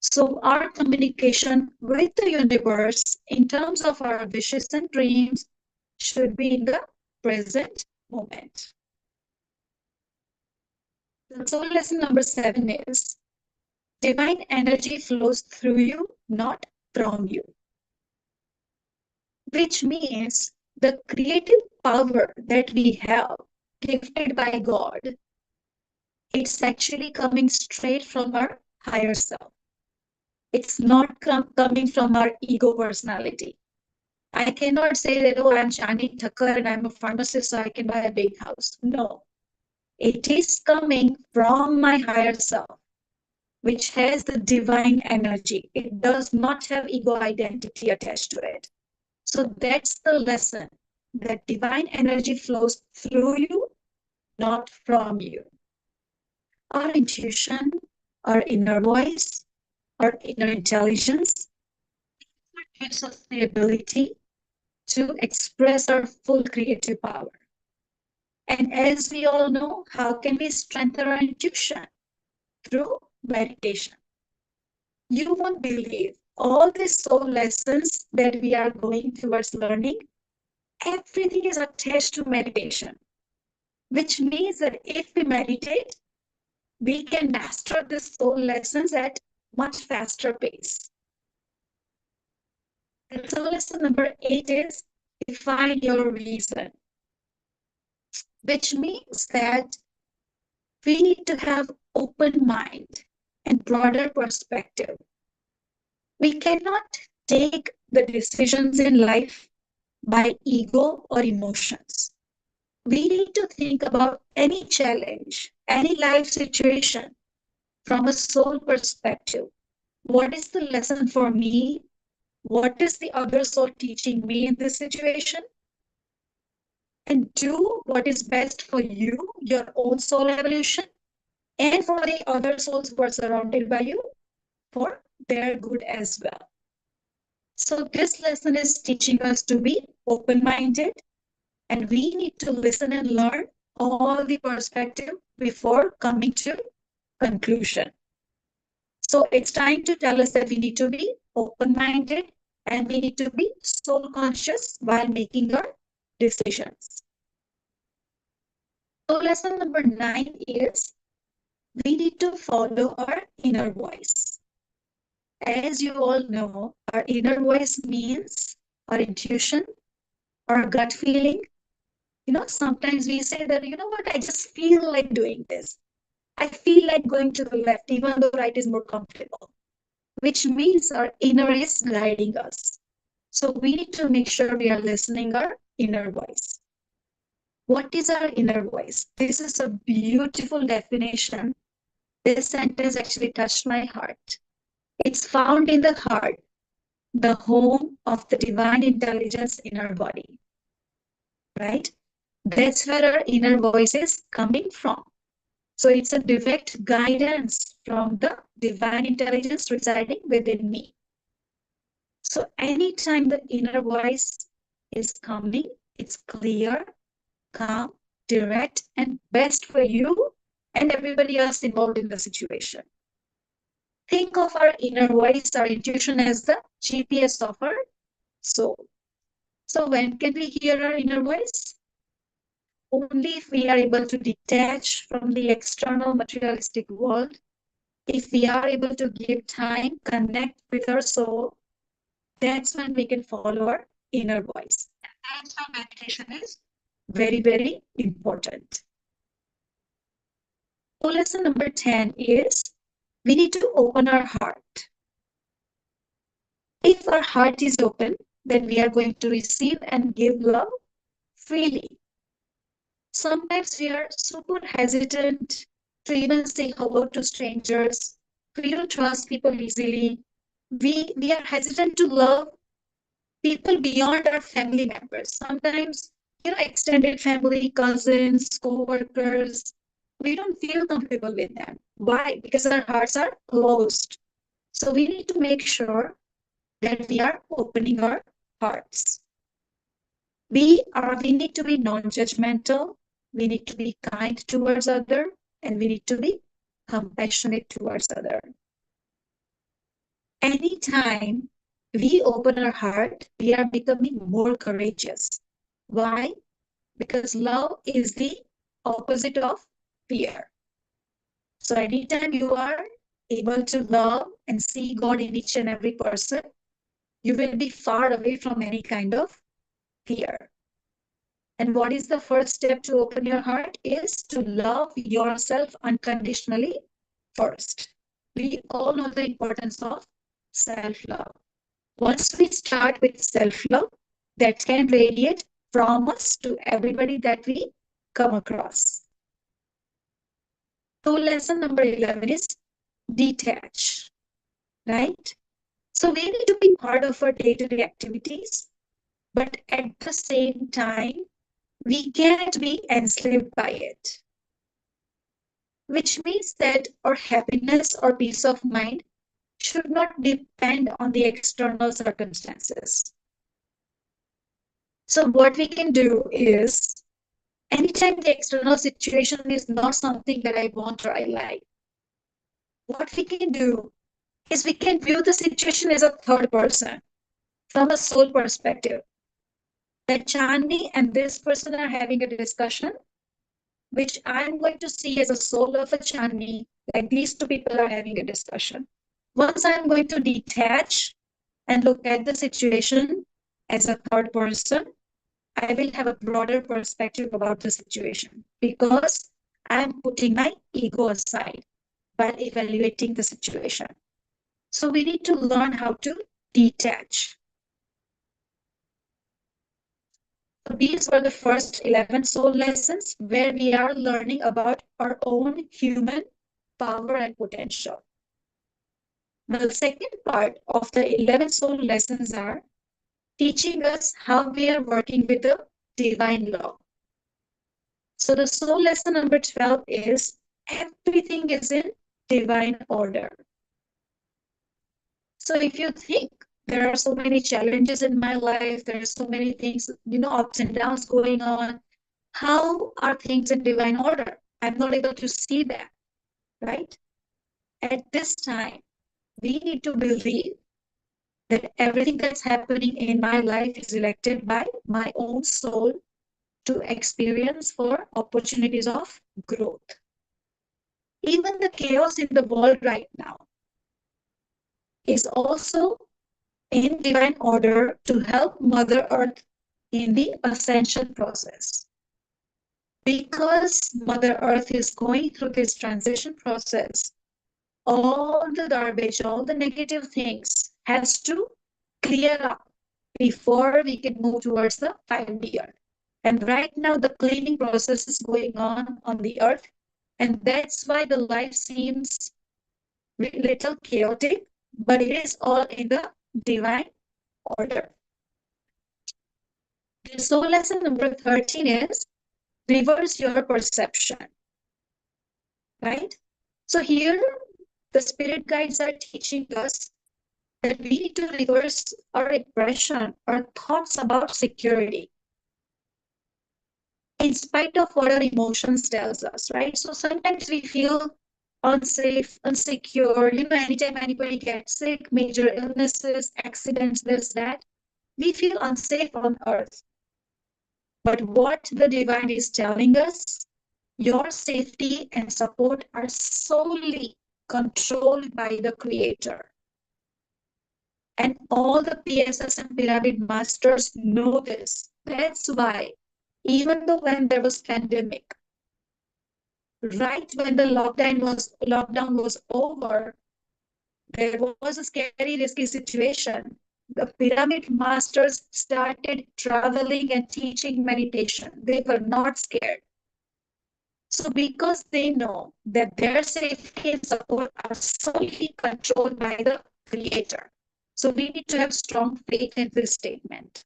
So our communication with the universe in terms of our wishes and dreams should be in the present moment. The soul lesson number 7 is divine energy flows through you, not from you. Which means the creative power that we have gifted by God, it's actually coming straight from our higher self. It's not coming from our ego personality. I cannot say that, oh, I'm Chandni Takkar and I'm a pharmacist, so I can buy a big house. No, it is coming from my higher self, which has the divine energy. It does not have ego identity attached to it. So that's the lesson, that divine energy flows through you, not from you. Our intuition, our inner voice, our inner intelligence gives us the ability to express our full creative power. And as we all know, how can we strengthen our intuition? Through meditation. You won't believe all these soul lessons that we are going towards learning, everything is attached to meditation, which means that if we meditate, we can master the soul lessons at much faster pace. And so lesson number 8 is define your reason, which means that we need to have open mind and broader perspective. We cannot take the decisions in life by ego or emotions. We need to think about any challenge, any life situation from a soul perspective. What is the lesson for me? What is the other soul teaching me in this situation? And do what is best for you, your own soul evolution, and for the other souls who are surrounded by you for their good as well. So this lesson is teaching us to be open-minded, and we need to listen and learn all the perspective before coming to conclusion. So it's trying to tell us that we need to be open-minded and we need to be soul conscious while making our decisions. So lesson number 9 is we need to follow our inner voice. As you all know, our inner voice means our intuition, our gut feeling. Sometimes we say that, what, I just feel like doing this. I feel like going to the left, even though right is more comfortable, which means our inner is guiding us. So we need to make sure we are listening our inner voice. What is our inner voice? This is a beautiful definition. This sentence actually touched my heart. It's found in the heart, the home of the divine intelligence in our body, right? That's where our inner voice is coming from. So it's a direct guidance from the divine intelligence residing within me. So anytime the inner voice is coming, it's clear, calm, direct, and best for you and everybody else involved in the situation. Think of our inner voice, our intuition, as the GPS of our soul. So when can we hear our inner voice? Only if we are able to detach from the external materialistic world, if we are able to give time, connect with our soul, that's when we can follow our inner voice. And that's why meditation is very, very important. So lesson number 10 is we need to open our heart. If our heart is open, then we are going to receive and give love freely. Sometimes we are super hesitant to even say hello to strangers. We don't trust people easily. We are hesitant to love people beyond our family members. Sometimes, extended family, cousins, co-workers, we don't feel comfortable with them. Why? Because our hearts are closed. So we need to make sure that we are opening our hearts. We need to be non-judgmental. We need to be kind towards other, and we need to be compassionate towards other. Anytime we open our heart, we are becoming more courageous. Why? Because love is the opposite of fear. So anytime you are able to love and see God in each and every person, you will be far away from any kind of fear. And what is the first step to open your heart is to love yourself unconditionally first. We all know the importance of self-love. Once we start with self-love, that can radiate from us to everybody that we come across. So lesson number 11 is detach, right? So we need to be part of our day-to-day activities, but at the same time, we can't be enslaved by it. Which means that our happiness or peace of mind should not depend on the external circumstances. So what we can do is, anytime the external situation is not something that I want or I like, what we can do is we can view the situation as a third person from a soul perspective. That Chandni and this person are having a discussion, which I'm going to see as a soul of a Chandni, like these two people are having a discussion. Once I'm going to detach and look at the situation as a third person, I will have a broader perspective about the situation because I'm putting my ego aside while evaluating the situation. So we need to learn how to detach. So these were the first 11 soul lessons where we are learning about our own human power and potential. Now, the second part of the 11 soul lessons are teaching us how we are working with the divine law. So the soul lesson number 12 is everything is in divine order. So if you think there are so many challenges in my life, there are so many things, ups and downs going on, how are things in divine order? I'm not able to see that, right? At this time, we need to believe that everything that's happening in my life is elected by my own soul to experience for opportunities of growth. Even the chaos in the world right now is also in divine order to help Mother Earth in the ascension process. Because Mother Earth is going through this transition process, all the garbage, all the negative things has to clear up before we can move towards the 5D Earth. And right now, the cleaning process is going on the Earth, and that's why the life seems a little chaotic, but it is all in the divine order. The soul lesson number 13 is reverse your perception, right? So here, the spirit guides are teaching us that we need to reverse our impression, our thoughts about security, in spite of what our emotions tells us, right? So sometimes we feel unsafe, insecure, anytime anybody gets sick, major illnesses, accidents, this, that, we feel unsafe on earth. But what the divine is telling us, your safety and support are solely controlled by the creator. And all the PSSM pyramid masters know this. That's why, even though when there was pandemic, right when the lockdown was over, there was a scary, risky situation. The pyramid masters started traveling and teaching meditation. They were not scared. So because they know that their safety and support are solely controlled by the creator. So we need to have strong faith in this statement.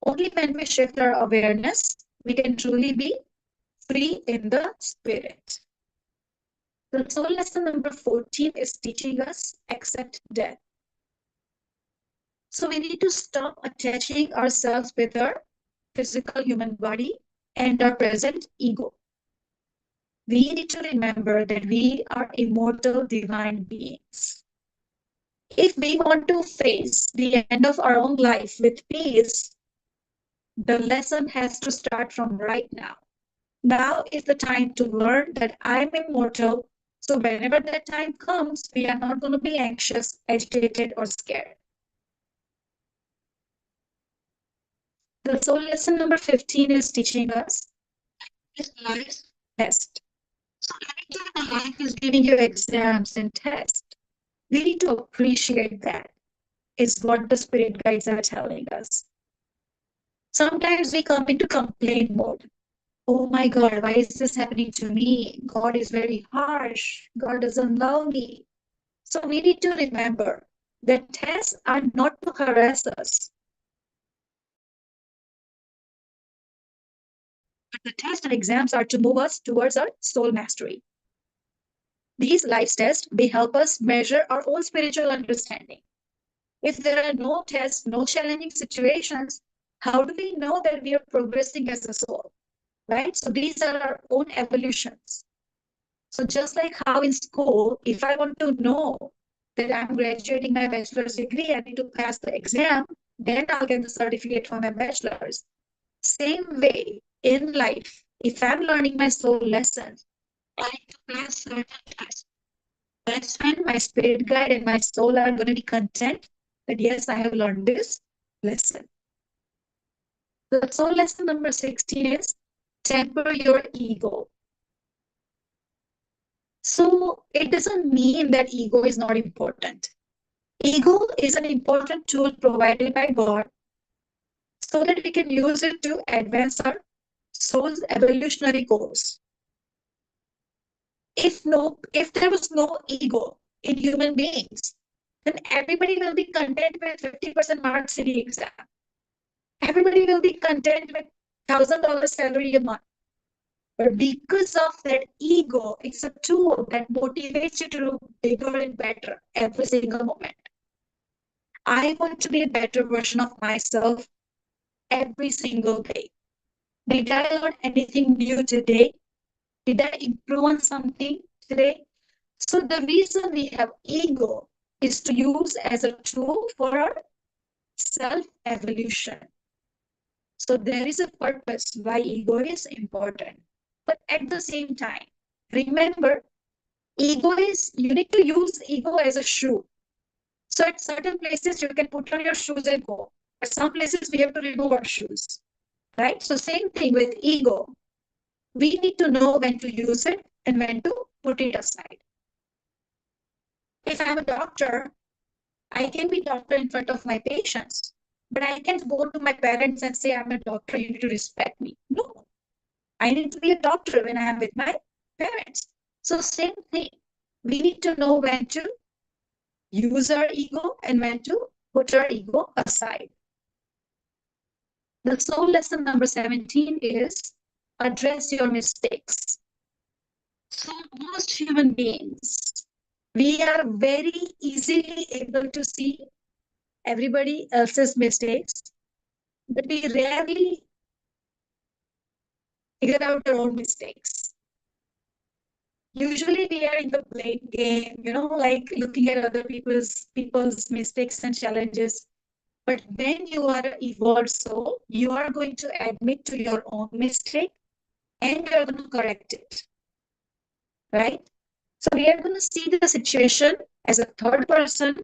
Only when we shift our awareness, we can truly be free in the spirit. The soul lesson number 14 is teaching us accept death. So we need to stop attaching ourselves with our physical human body and our present ego. We need to remember that we are immortal divine beings. If we want to face the end of our own life with peace, the lesson has to start from right now. Now is the time to learn that I'm immortal. So whenever that time comes, we are not going to be anxious, agitated, or scared. The soul lesson number 15 is teaching us this life's test. So anytime life is giving you exams and tests, we need to appreciate that, is what the spirit guides are telling us. Sometimes we come into complaint mode. Oh my God, why is this happening to me? God is very harsh. God doesn't love me. So we need to remember that tests are not to harass us, but the tests and exams are to move us towards our soul mastery. These life tests, they help us measure our own spiritual understanding. If there are no tests, no challenging situations, how do we know that we are progressing as a soul? Right? So these are our own evolutions. So just like how in school, if I want to know that I'm graduating my bachelor's degree, I need to pass the exam, then I'll get the certificate for my bachelor's. Same way in life, if I'm learning my soul lessons, I need to pass certain tests. That's when my spirit guide and my soul are going to be content that yes, I have learned this lesson. The soul lesson number 16 is temper your ego. So it doesn't mean that ego is not important. Ego is an important tool provided by God so that we can use it to advance our soul's evolutionary goals. If there was no ego in human beings, then everybody will be content with 50% marks in the exam. Everybody will be content with $1,000 salary a month. But because of that ego, it's a tool that motivates you to do bigger and better every single moment. I want to be a better version of myself every single day. Did I learn anything new today? Did I improve on something today? So the reason we have ego is to use as a tool for our self-evolution. So there is a purpose why ego is important. But at the same time, remember, you need to use ego as a shoe. So at certain places, you can put on your shoes and go. At some places, we have to remove our shoes, right? So same thing with ego. We need to know when to use it and when to put it aside. If I'm a doctor, I can be doctor in front of my patients, but I can't go to my parents and say, I'm a doctor, you need to respect me. No, I need to be a doctor when I am with my parents. So same thing. We need to know when to use our ego and when to put our ego aside. The soul lesson number 17 is address your mistakes. So most human beings, we are very easily able to see everybody else's mistakes, but we rarely figure out our own mistakes. Usually we are in the blame game, like looking at other people's mistakes and challenges. But when you are an evolved soul, you are going to admit to your own mistake and you are going to correct it. Right? So we are going to see the situation as a third person,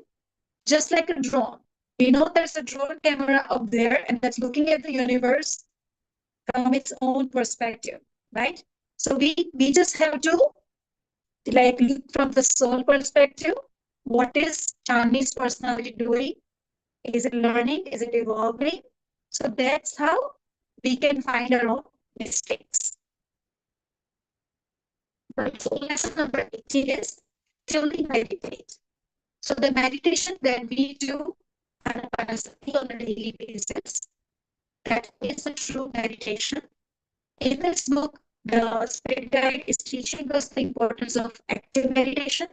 just like a drone. We know there's a drone camera up there and that's looking at the universe from its own perspective, right? So we just have to look from the soul perspective. What is Chandni's personality doing? Is it learning? Is it evolving? So that's how we can find our own mistakes. So lesson number 18 is truly meditate. So the meditation that we do on a daily basis, that is a true meditation. In this book, the Spirit Guide is teaching us the importance of active meditation.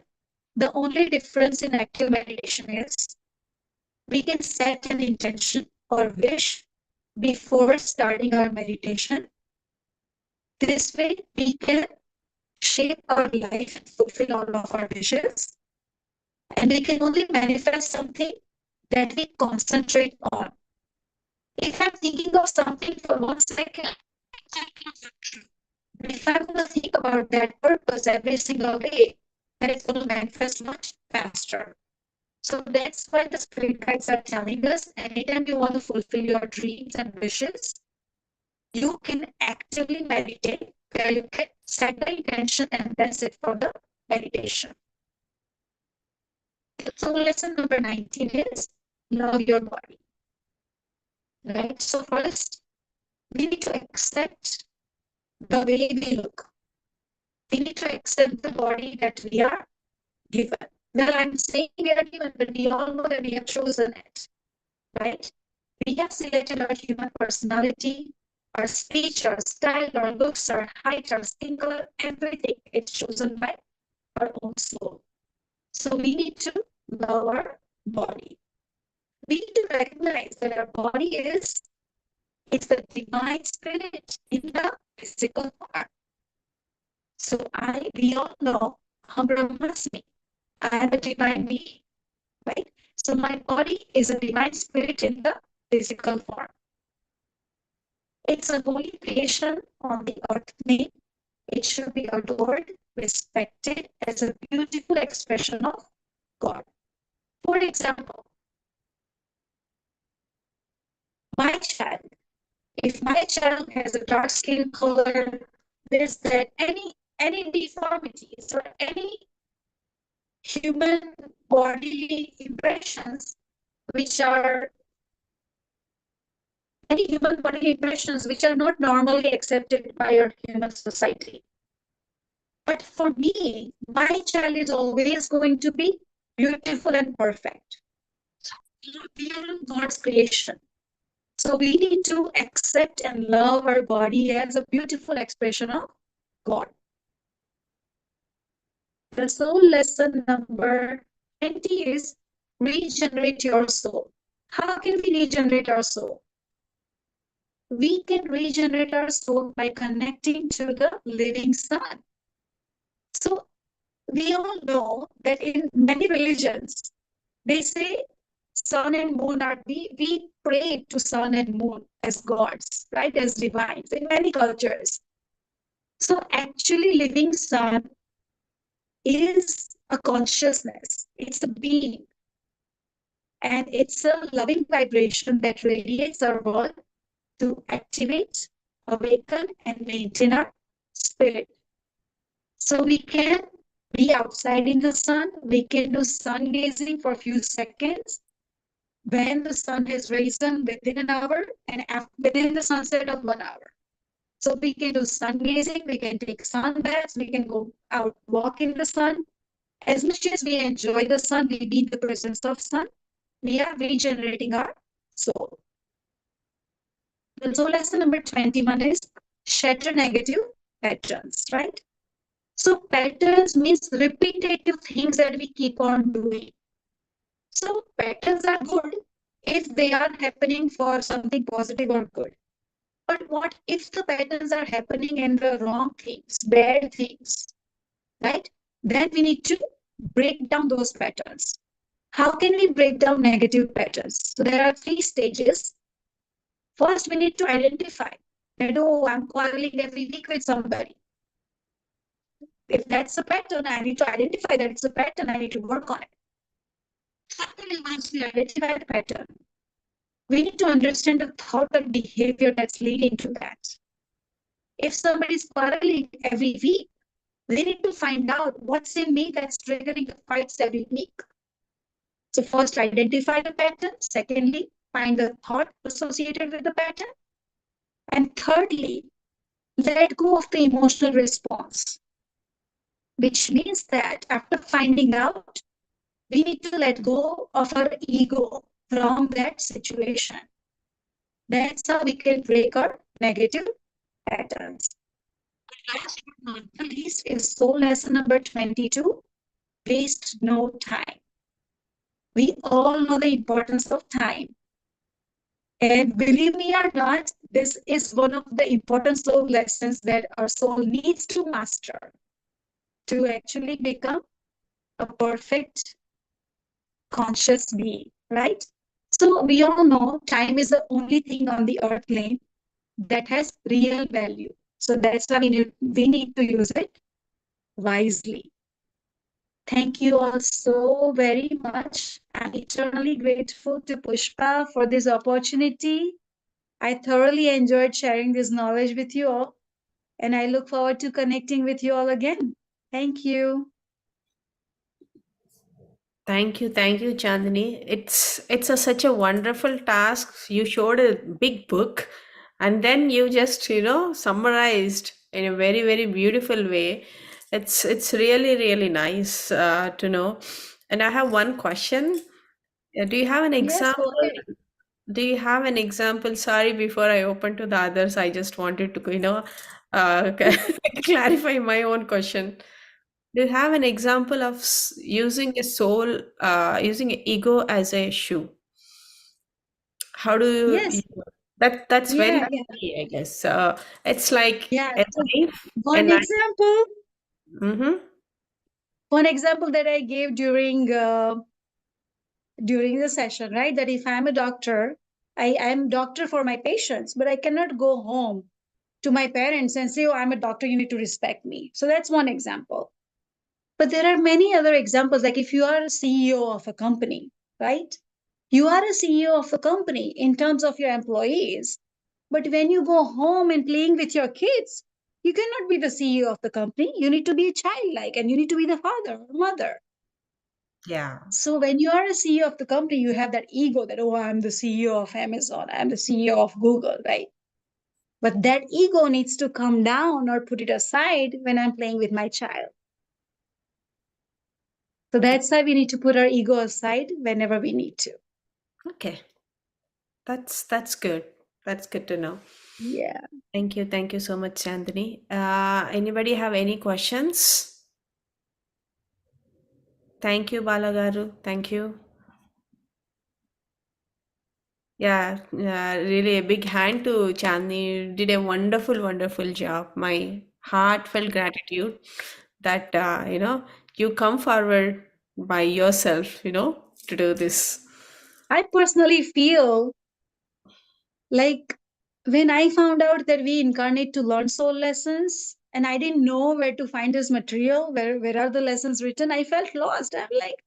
The only difference in active meditation is we can set an intention or wish before starting our meditation. This way, we can shape our life and fulfill all of our wishes. And we can only manifest something that we concentrate on. If I'm thinking of something for 1 second, but if I'm going to think about that purpose every single day, then it's going to manifest much faster. So that's why the spirit guides are telling us anytime you want to fulfill your dreams and wishes, you can actively meditate where you can set the intention and then sit for the meditation. So lesson number 19 is love your body. Right? So first, we need to accept the way we look. We need to accept the body that we are given. Well, I'm saying we are given, but we all know that we have chosen it. Right? We have selected our human personality, our speech, our style, our looks, our height, our skin color, everything is chosen by our own soul. So we need to love our body. We need to recognize that our body is the divine spirit in the physical form. So we all know Aham Brahmasmi. I am a divine being, right? So my body is a divine spirit in the physical form. It's a holy creation on the earth plane. It should be adored, respected as a beautiful expression of God. For example, my child, if my child has a dark skin color, this, that, any deformities or any human bodily impressions which are any human bodily impressions which are not normally accepted by our human society. But for me, my child is always going to be beautiful and perfect. We are in God's creation. So we need to accept and love our body as a beautiful expression of God. The soul lesson number 20 is regenerate your soul. How can we regenerate our soul? We can regenerate our soul by connecting to the living sun. So we all know that in many religions, they say sun and moon are we pray to sun and moon as gods, right? As divines in many cultures. So actually living sun is a consciousness. It's a being. And it's a loving vibration that radiates our world to activate, awaken, and maintain our spirit. So we can be outside in the sun. We can do sun gazing for a few seconds when the sun has risen within an hour and within the sunset of 1 hour. So we can do sun gazing, we can take sun baths, we can go out walk in the sun. As much as we enjoy the sun, we be in the presence of sun, we are regenerating our soul. The soul lesson number 21 is shatter negative patterns, right? So patterns means repetitive things that we keep on doing. So patterns are good if they are happening for something positive or good. But what if the patterns are happening in the wrong things, bad things, right? Then we need to break down those patterns. How can we break down negative patterns? So there are 3 stages. First, we need to identify that, oh, I'm quarreling every week with somebody. If that's a pattern, I need to identify that it's a pattern, I need to work on it. Secondly, once we identify the pattern, we need to understand the thought and behavior that's leading to that. If somebody is quarreling every week, we need to find out what's in me that's triggering the fights every week. So first, identify the pattern. Secondly, find the thought associated with the pattern. And thirdly, let go of the emotional response, which means that after finding out, we need to let go of our ego from that situation. That's how we can break our negative patterns. Last but not the least is soul lesson number 22, waste no time. We all know the importance of time. And believe me or not, this is one of the important soul lessons that our soul needs to master to actually become a perfect conscious being, right? So we all know time is the only thing on the earth plane that has real value. So that's why we need to use it wisely. Thank you all so very much. I'm eternally grateful to Pushpa for this opportunity. I thoroughly enjoyed sharing this knowledge with you all, and I look forward to connecting with you all again. Thank you. Thank you, Chandni. It's such a wonderful task. You showed a big book, and then you just summarized in a very very beautiful way. It's really really nice to know. And I have one question. Do you have an Yes, go example? ahead. Do you have an example? Sorry, before I open to the others, I just wanted to clarify my own question. Do you have an example of using a soul, using ego as a shoe? How do Yes. that's very Yeah, yeah, key, I guess. It's like yeah. a So knife, a one knife. example. Mm-hmm. One example that I gave during the session, right? That if I'm a doctor, I am doctor for my patients, but I cannot go home to my parents and say, "Oh, I'm a doctor. You need to respect me." So that's one example. But there are many other examples. Like if you are a CEO of a company, right? You are a CEO of a company in terms of your employees. But when you go home and playing with your kids, you cannot be the CEO of the company. You need to be childlike and you need to be the father or mother. Yeah. So when you are a CEO of the company, you have that ego that, oh, I'm the CEO of Amazon, I'm the CEO of Google, right? But that ego needs to come down or put it aside when I'm playing with my child. So that's why we need to put our ego aside whenever we need to. Okay. That's good. That's good to know. Yeah. Thank you. Thank you so much, Chandni. Anybody have any questions? Thank you, Balagaru. Thank you. Yeah, really a big hand to Chandni. You did a wonderful, wonderful job. My heartfelt gratitude that you come forward by yourself, to do this. I personally feel like when I found out that we incarnate to learn soul lessons and I didn't know where to find this material, where are the lessons written, I felt lost. I'm like,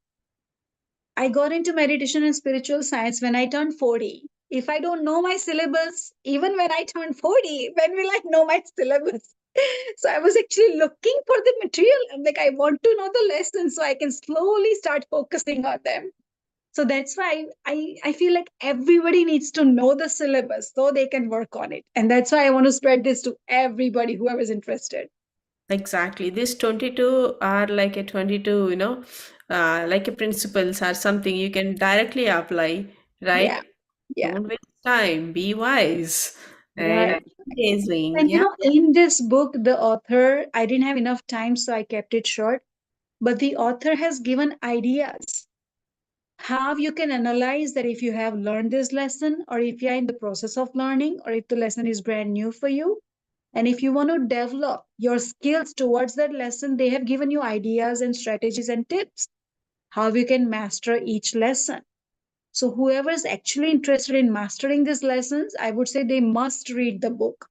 I got into meditation and spiritual science when I turned 40. If I don't know my syllabus, even when I turn 40, when will I know my syllabus? So I was actually looking for the material. I'm like, I want to know the lessons so I can slowly start focusing on them. So that's why I feel like everybody needs to know the syllabus so they can work on it. And that's why I want to spread this to everybody, whoever's interested. Exactly. This 22 are like a 22, like a principles or something you can directly apply, Yeah. right? Yeah. Don't waste time, be wise and Right. keep amazing. And Yeah, in this book, the author, I didn't have enough time, so I kept it short. But the author has given ideas how you can analyze that if you have learned this lesson, or if you're in the process of learning, or if the lesson is brand new for you. And if you want to develop your skills towards that lesson, they have given you ideas and strategies and tips how you can master each lesson. So, whoever is actually interested in mastering these lessons, I would say they must read the book.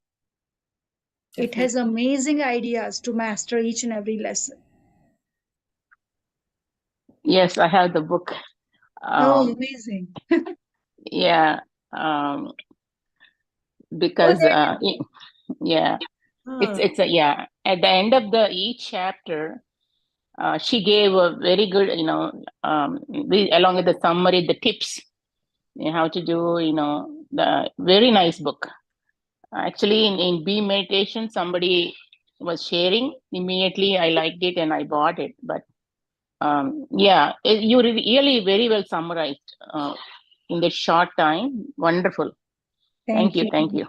It has definitely. amazing ideas to master each and every lesson. Yes, I have the book. Oh, Um, amazing. yeah, Oh, because there you yeah, Oh, it's a yeah. At the end of the each chapter, she gave a very good, along with the summary, the tips, how to do, the very nice book. Actually, in B meditation, somebody was sharing. Immediately, I liked it and I bought it. But yeah, you really very well summarized in this short time. Wonderful. Thank Thank you. you. Thank you.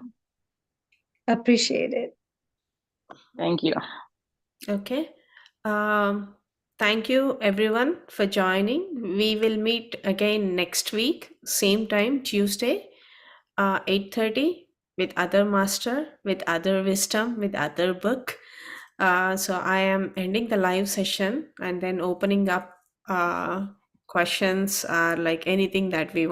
Appreciate it. Thank you. okay. Um, Thank you everyone for joining. We will meet again next week, same time, Tuesday, 8:30 with other master, with other wisdom, with other book. So I am ending the live session and then opening up questions like anything that we